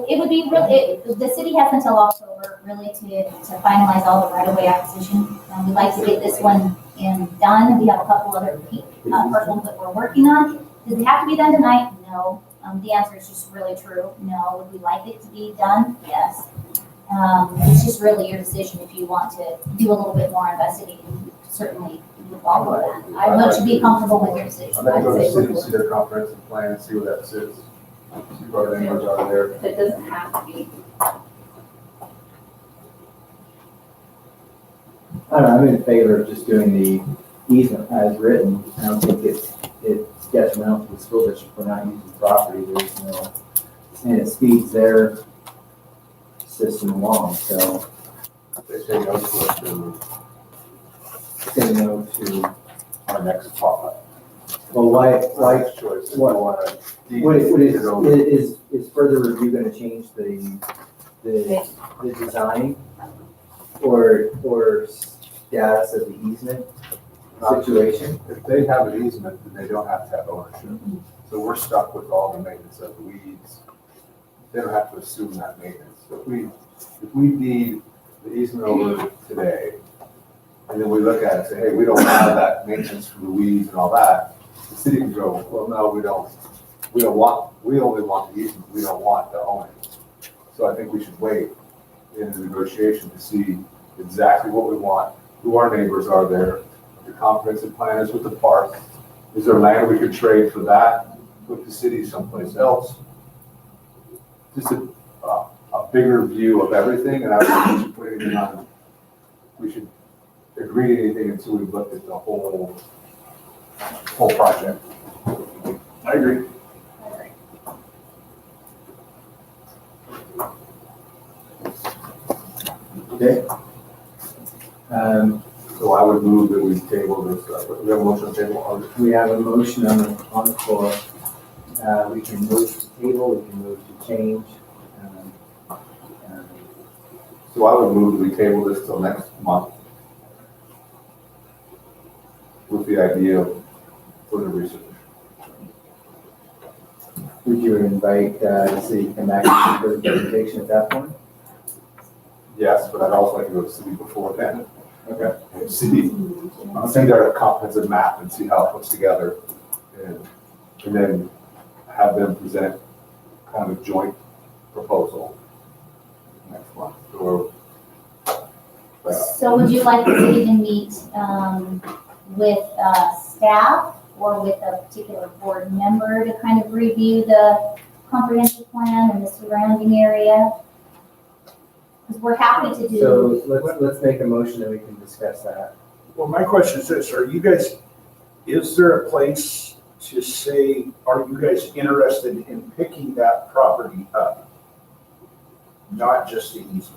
It would be really, the city has until October really to finalize all the right-of-way acquisition. We'd like to get this one done. We have a couple other parcels that we're working on. Does it have to be done tonight? No. The answer is just really true. No. Would we like it to be done? Yes. It's just really your decision if you want to do a little bit more investigating. Certainly, we would follow that. I want you to be comfortable with your decision. I'm gonna go to the city, see their comprehensive plan, and see where that sits. See what our numbers are there. It doesn't have to be. I don't know, I'm in favor of just doing the easement as written. I don't think it detrimental to the school district for not using the property, there's no, and it speeds their system along, so They say no to it, then say no to, our next spot. well, why, Next choice, if you what- wanna. is further review gonna change the design or status of the easement situation? If they have an easement, then they don't have to have ownership. So we're stuck with all the maintenance of the weeds. They don't have to assume that maintenance. So if we deed the easement over today, and then we look at it and say, hey, we don't have that maintenance for the weeds and all that, the city can go, well, no, we only want the easement, we don't want the owning. So I think we should wait in the negotiation to see exactly what we want, who our neighbors are there, what the comprehensive plan is with the park. Is there land we could trade for that with the city someplace else? Just a bigger view of everything, and I don't think we should put anything on, we should agree to anything until we've looked at the whole project. I agree. Okay. So I would move that we table this, we have a motion on the table. We have a motion on the floor. We can move to table, we can move to change. So I would move that we table this till next month with the idea of further research. Would you invite the city to come back and do the presentation at that point? Yes, but I'd also like to go to the city before then. Okay. And see their comprehensive map and see how it puts together. And then have them present kind of a joint proposal next month, or. So would you like the city to meet with staff or with a particular board member to kind of review the comprehensive plan and the surrounding area? Because we're happy to do. So let's make a motion and we can discuss that. Well, my question is this, is there a place to say, are you guys interested in picking that property up? Not just the easement.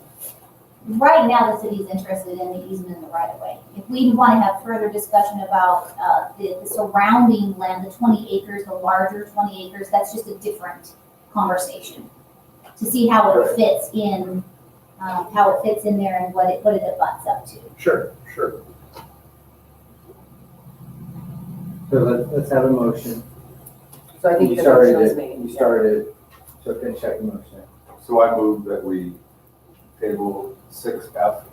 Right now, the city's interested in the easement in the right of way. If we want to have further discussion about the surrounding land, the 20 acres, the larger 20 acres, that's just a different conversation. To see how it fits in, there and what it butts up to. Sure. So let's have a motion. So I think You the motion was started made. it, you started it, so finish out your motion. So I move that we table 6F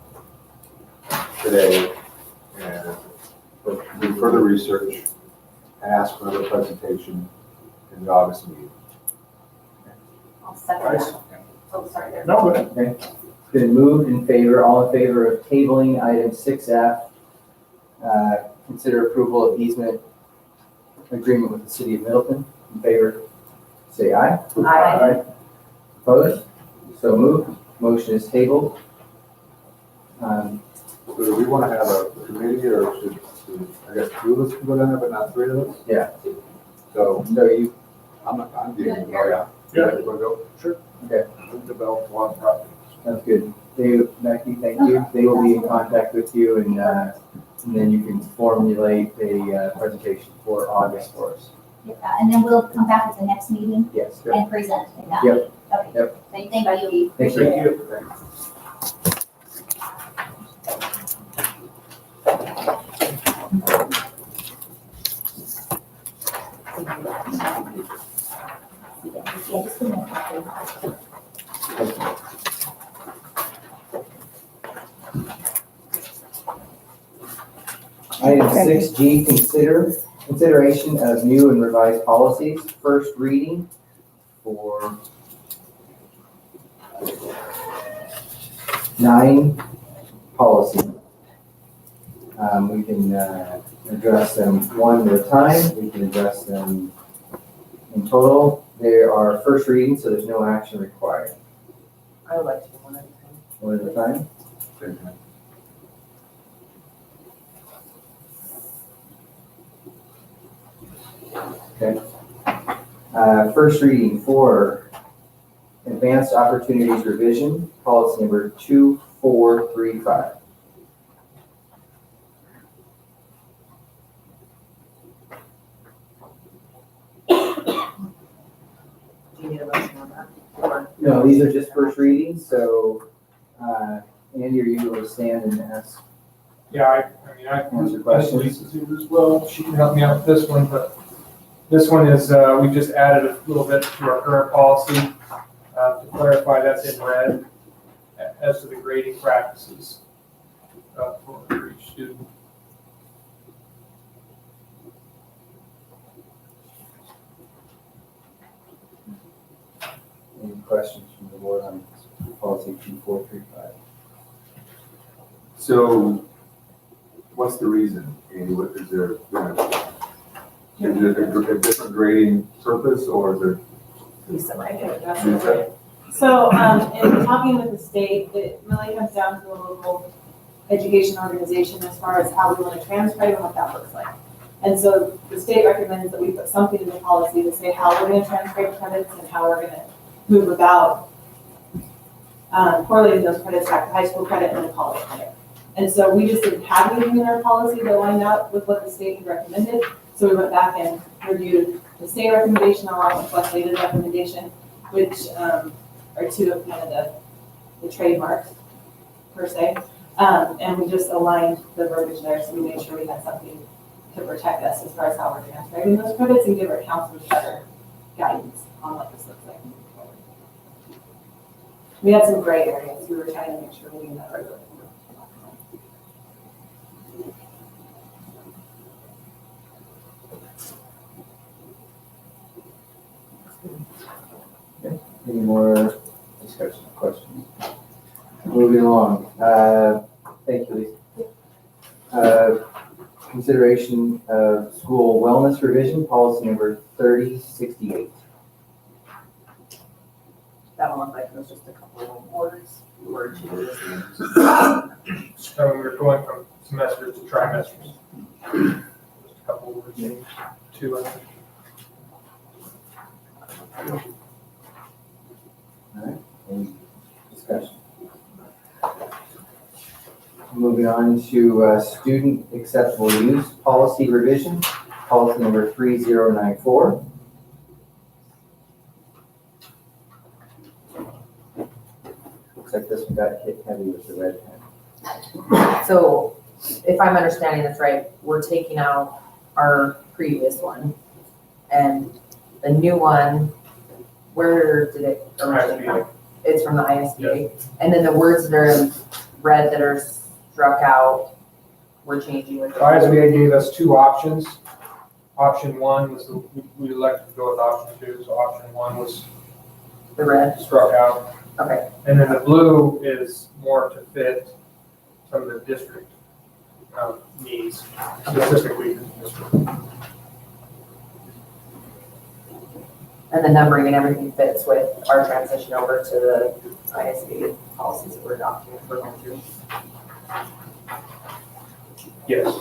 today and do further research and ask for another presentation in the August meeting. I'll second Nice. that. Oh, sorry there. No, but Okay. Been moved in favor, all in favor of tabling item 6F. Consider approval of easement agreement with the city of Middleton. In favor, say aye. Aye. Opposed? So moved. Motion is tabled. So do we want to have a committee, or should, I guess 2 of us can go down there, but not 3 of us? Yeah. So So you, I'm getting, Good. oh yeah. Yeah. You want to go? Sure. Okay. We've developed a lot of property. that's good. Becky, thank you. They will be in contact with you and then you can formulate a presentation for August for us. And then we'll come back at the next meeting Yes. and present at that. Yep. Okay. Yep. Thank you. Thank you. Yeah, just a minute. Item 6G, consideration of new and revised policies, first reading for 9 policies. We can address them one at a time. We can address them in total. They are first reading, so there's no action required. I would like to do one at a time. One at a time. Same time. First reading for Advanced Opportunities Revision, policy number 2435. Do you need a motion on that? Or- No, these are just first readings, so, Andy, are you able to stand and ask? Yeah, I mean, Answer I questions. Lisa's here as well, she can help me out with this one, but this one is, we just added a little bit to our current policy, to clarify that's in red, as to the grading practices, for each student. Any questions from the board on policy 2435? So what's the reason, Andy? What is there, is it a different grading purpose or is there? Lisa, might get it. That's Lisa? right. So, in talking with the state, it really comes down to the local education organization as far as how we want to transcribe and what that looks like. And so the state recommends that we put something in the policy to say how we're going to transcribe credits and how we're going to move about correlating those credits back to high school credit and then college credit. And so we just didn't have anything in our policy that lined up with what the state had recommended. So we went back and reviewed the state recommendation along with West David's recommendation, which are two of kind of the trademarks per se. And we just aligned the verbiage there, so we made sure we had something to protect us as far as how we're transcribing those credits and give our counselors better guidance on what this looks like moving forward. We had some gray areas, we were trying to make sure we met our. Any more discussion, questions? Moving along, thank you, Lisa. Consideration of school wellness revision, policy number 3068. That one looked like it was just a couple of words, word changes. So we're going from semesters to trimesters. Just a couple of words, maybe two, I think. All right, any discussion? Moving on to student acceptable use policy revision, policy number 3094. Looks like this one got hit heavy with the red pen. So if I'm understanding this right, we're taking out our previous one and the new one, where did it originally come? It's from the ISBA. And then the words that are in red that are struck out, we're changing with. ISBA gave us two options. Option one was, we elected to go with option two, so option one was The red, struck out. okay. And then the blue is more to fit some of the district needs, specifically the district. And the numbering and everything fits with our transition over to the ISB policies that we're adopting, we're going through. Yes,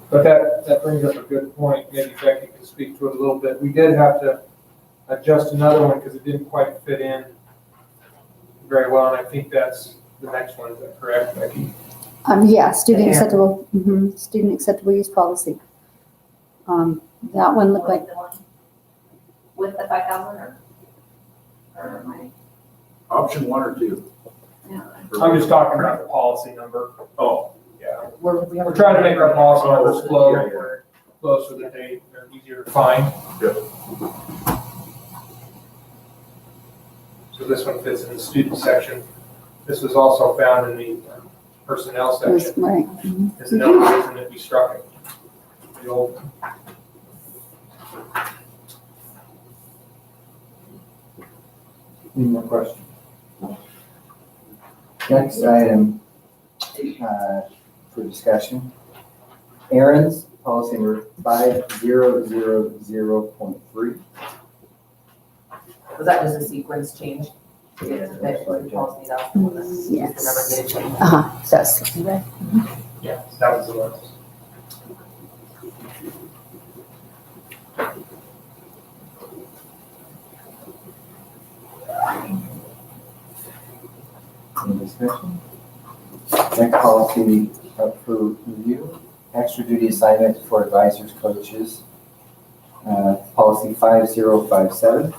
but that brings up a good point. Maybe Becky can speak to it a little bit. We did have to adjust another one because it didn't quite fit in very well, and I think that's the next one. Is that correct, Becky? Yeah, student Yeah. acceptable, student acceptable use policy. That one looked like, With the 5,000 or am I? Option one or two? I'm just talking about the policy number. Oh. Yeah, We're trying to make our policy numbers Yeah, flow yeah. closer to the date, they're easier to find. Yep. So this one fits in the student section. This was also found in the personnel it was, section. right. There's another reason that we struck it. The old one. Any more questions? Next item for discussion. Aaron's policy number 5000.3. Was that just a sequence change? To get to fit the policies out? Yes. Remember me to change. So that's right. Yeah, that was the one. Commission. Next policy up for review, extra duty assignment for advisors, coaches. Policy 5057.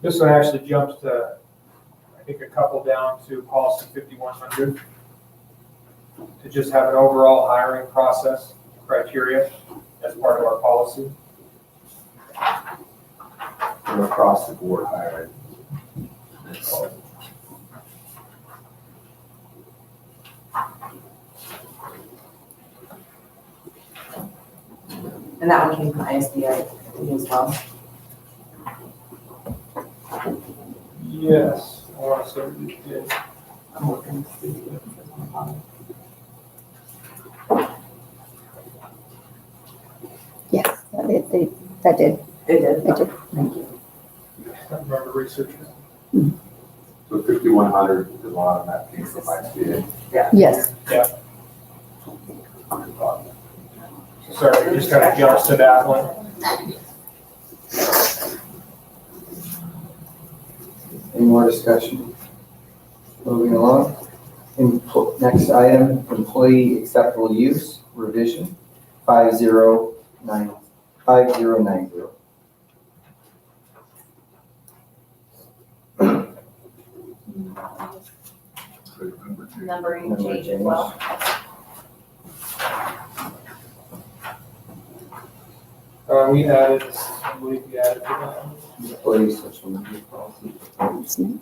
This one actually jumps to, I think, a couple down to policy 5100. To just have an overall hiring process criteria as part of our policy. We're across the board hiring. And that one came from ISD, I think, as well. Yes, I want to say we did. I'm looking to see if there's one. Yes, that did. It did. It did. I remember researching. So 5100 is a lot of that came from ICA. Yes. Sorry, it just kind of jumps to that one. Any more discussion? Moving along. Next item, employee acceptable use revision 5090. Numbering Number change as change. well. We added, I believe we added to that. Employee social media policy.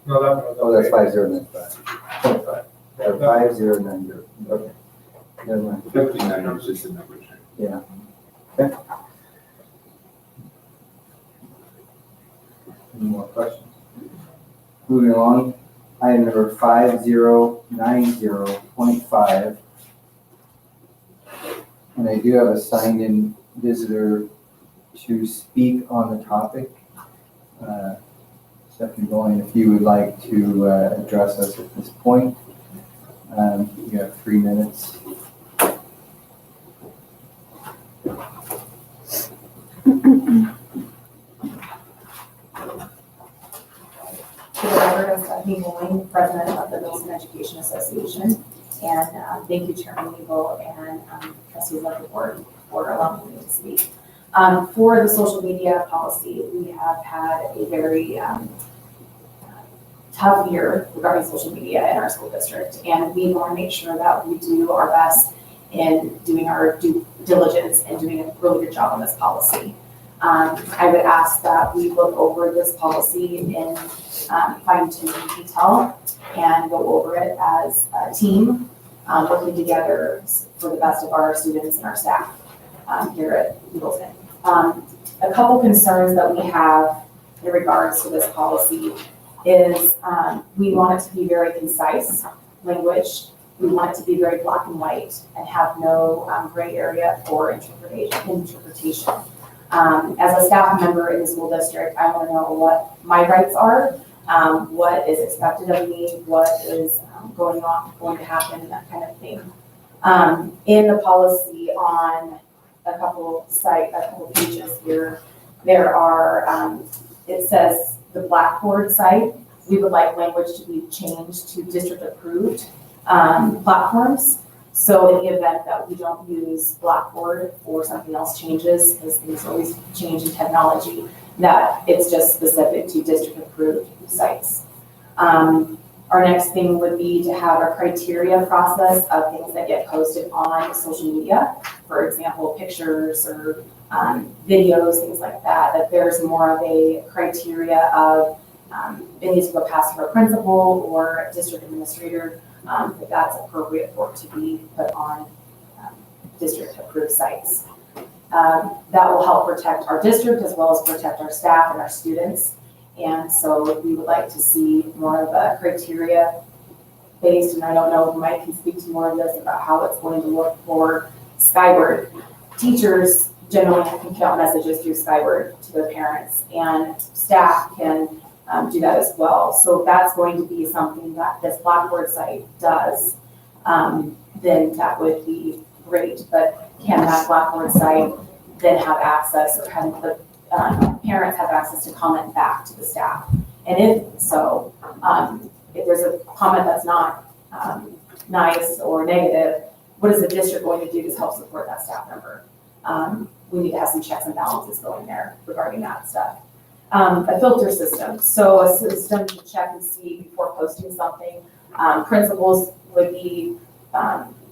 No, that one was. Oh, that's okay. 5095. 5090. Okay. Never mind. 59 is just a number change. Yeah. Okay. Any more questions? Moving along, item number 5090.5. And I do have a signed-in visitor to speak on the topic. Stephanie Boyne, if you would like to address us at this point, you have 3 minutes. I'm Stephanie Boyne, President of the Middle School Education Association. And thank you, Chairman Eagle and trustees of the board for allowing me to speak. For the social media policy, we have had a very tough year regarding social media in our school district. And we want to make sure that we do our best in doing our due diligence and doing a really good job on this policy. I would ask that we look over this policy in fine-tuning detail and go over it as a team, working together for the best of our students and our staff here at Middleton. A couple concerns that we have in regards to this policy is we want it to be very concise language. We want it to be very black and white and have no gray area for interpretation. As a staff member in the school district, I want to know what my rights are, what is expected of me, what is going to happen, that kind of thing. In the policy on a couple pages here, there are, it says the Blackboard site. We would like language to be changed to district approved platforms. So in the event that we don't use Blackboard or something else changes, because things always change in technology, that it's just specific to district approved sites. Our next thing would be to have a criteria process of things that get posted on social media. For example, pictures or videos, things like that, that there's more of a criteria of it needs to go past our principal or district administrator, if that's appropriate for it to be put on district approved sites. That will help protect our district as well as protect our staff and our students. And so we would like to see more of a criteria based, and I don't know if Mike can speak to more of this about how it's going to look for Skyward. Teachers generally can count messages through Skyward to their parents, and staff can do that as well. So if that's going to be something that this Blackboard site does, then that would be great. But can that Blackboard site then have access, or have the parents have access to comment back to the staff? And if so, if there's a comment that's not nice or negative, what is the district going to do to help support that staff member? We need to have some checks and balances going there regarding that stuff. A filter system, so a system to check and see before posting something. Principals would be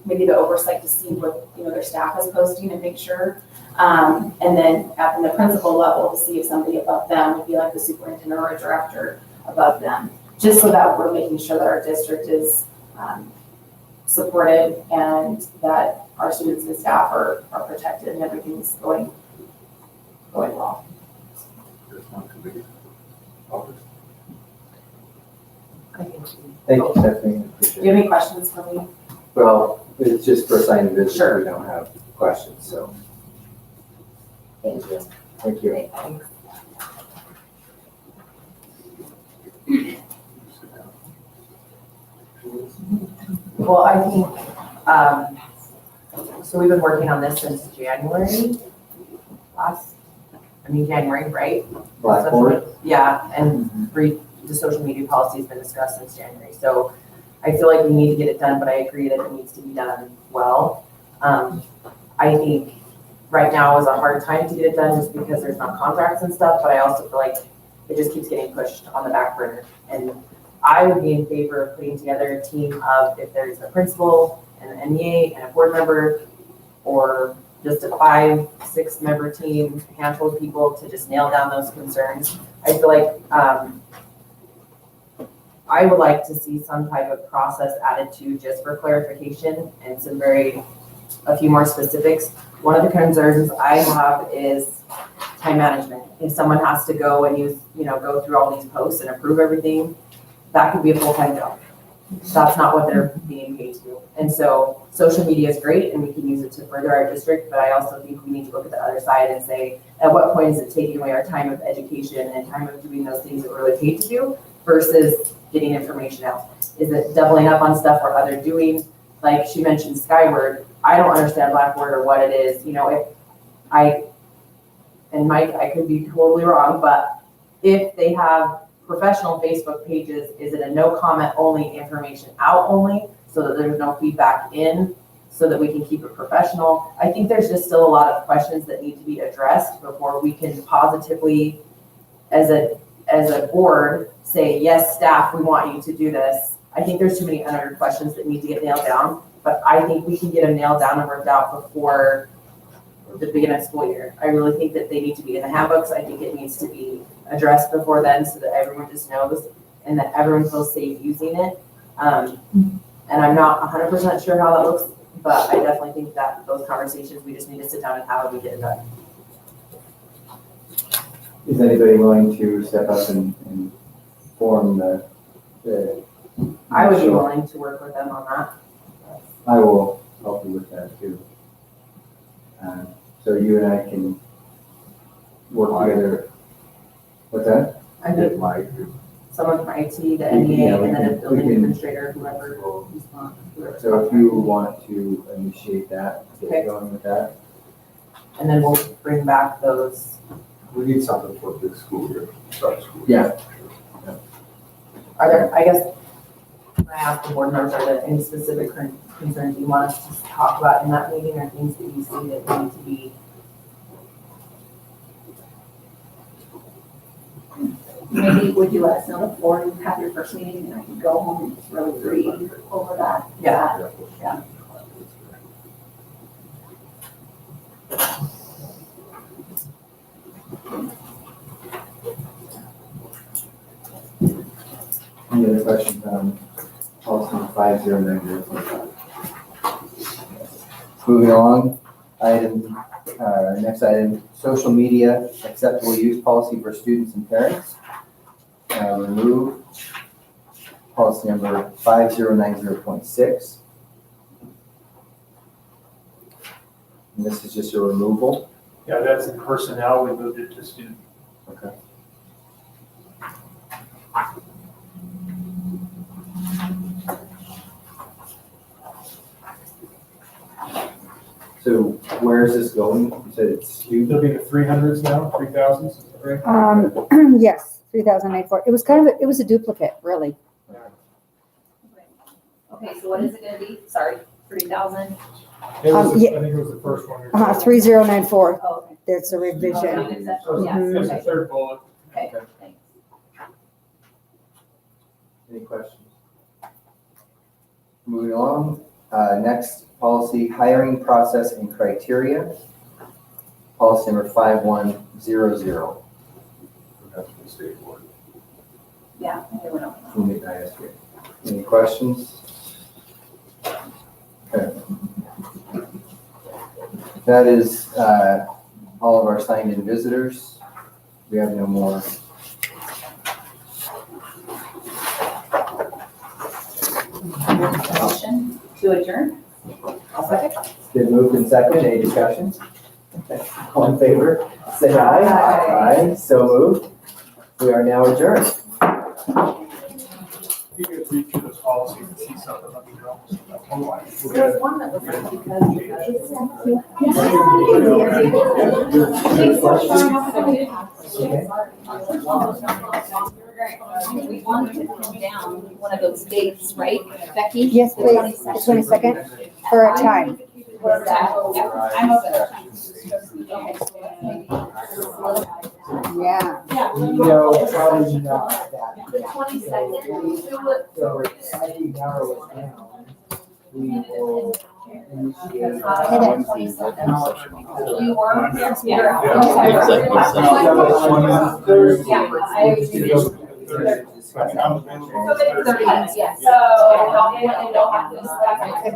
maybe the oversight to see what their staff is posting and make sure. And then at the principal level to see if somebody above them would be like the superintendent or a director above them, just so that we're making sure that our district is supported and that our students and staff are protected and everything's going well. Thank you, Stephanie. Do Appreciate you it. have any questions for me? Well, it's just for signing business, Sure. we don't have questions, so Thank you. thank you. Well, I think, so we've been working on this since January, January, right? Blackboard? Yeah, and the social media policy has been discussed since January. So I feel like we need to get it done, but I agree that it needs to be done well. I think right now is a hard time to get it done just because there's not contracts and stuff, but I also feel like it just keeps getting pushed on the back burner. And I would be in favor of putting together a team of, if there's a principal and an MEA and a board member, or just a 5-6 member team, a handful of people to just nail down those concerns. I feel like I would like to see some type of process added to just for clarification and a few more specifics. One of the concerns I have is time management. If someone has to go and go through all these posts and approve everything, that could be a full-time job. That's not what they're being paid to do. And so social media is great and we can use it to further our district, but I also think we need to look at the other side and say, at what point is it taking away our time of education and time of doing those things that we're really paid to do versus getting information out? Is it doubling up on stuff we're other doing? Like she mentioned Skyward, I don't understand Blackboard or what it is. And Mike, I could be totally wrong, but if they have professional Facebook pages, is it a no comment only, information out only, so that there's no feedback in, so that we can keep it professional? I think there's just still a lot of questions that need to be addressed before we can positively, as a board, say, yes, staff, we want you to do this. I think there's too many unanswered questions that need to get nailed down, but I think we can get them nailed down and worked out before the beginning of school year. I really think that they need to be in the handbooks. I think it needs to be addressed before then so that everyone just knows and that everyone feels safe using it. And I'm not 100% sure how that looks, but I definitely think that those conversations, we just need to sit down and have and we get it done. Is anybody willing to step up and form the I would be willing to work with them on that. I will help you with that too. So you and I can work together. What's that? I think someone from IT, the MEA, and then a building administrator, whoever. So if you want to initiate that, get going with that. And then we'll bring back those. We need something for the school year, start school. Yeah. Are there, I guess, when I ask the board members, are there any specific concerns you want us to talk about in that meeting, or things that you see that need to be? Maybe would you let us know before you have your first meeting and I can go home and just really read over that? Yeah. Yeah. Any other questions on policy 5090? Moving along, next item, social media acceptable use policy for students and parents. Remove policy number 5090.6. And this is just a removal. Yeah, that's in personnel, we moved it to student. Okay. So where is this going? You said it's two? It'll be the 300s now, 3000s, is that right? Yes, 3094. It was kind of, it was a duplicate, really. Okay, so what is it gonna be? Sorry, 3,000? It was, yeah. I think it was the first one. 3094. Oh, okay. There's a revision. So Yes, it's the okay. third bullet. Okay, thanks. Any questions? Moving along, next policy, hiring process and criteria. Policy number 5100 That's the state board. Yeah, there we go. from the ISB. Any questions? Okay. That is all of our signed-in visitors. We have no more. Motion to adjourn? I'll second. Been moved and seconded. Any discussion? Okay. All in favor, say aye. Aye. Aye, so moved. We are now adjourned. You can read through this policy and see something, let me know. There was one that was like We wanted to come down one of those dates, right, Becky? Yes, please, the 22nd, for a time. Was that, I'm open. Yeah. No, probably not that. The 22nd. So as we narrow it down, we will initiate. You were? Yes, we were. Yeah. Yes. So, and don't have to discuss it.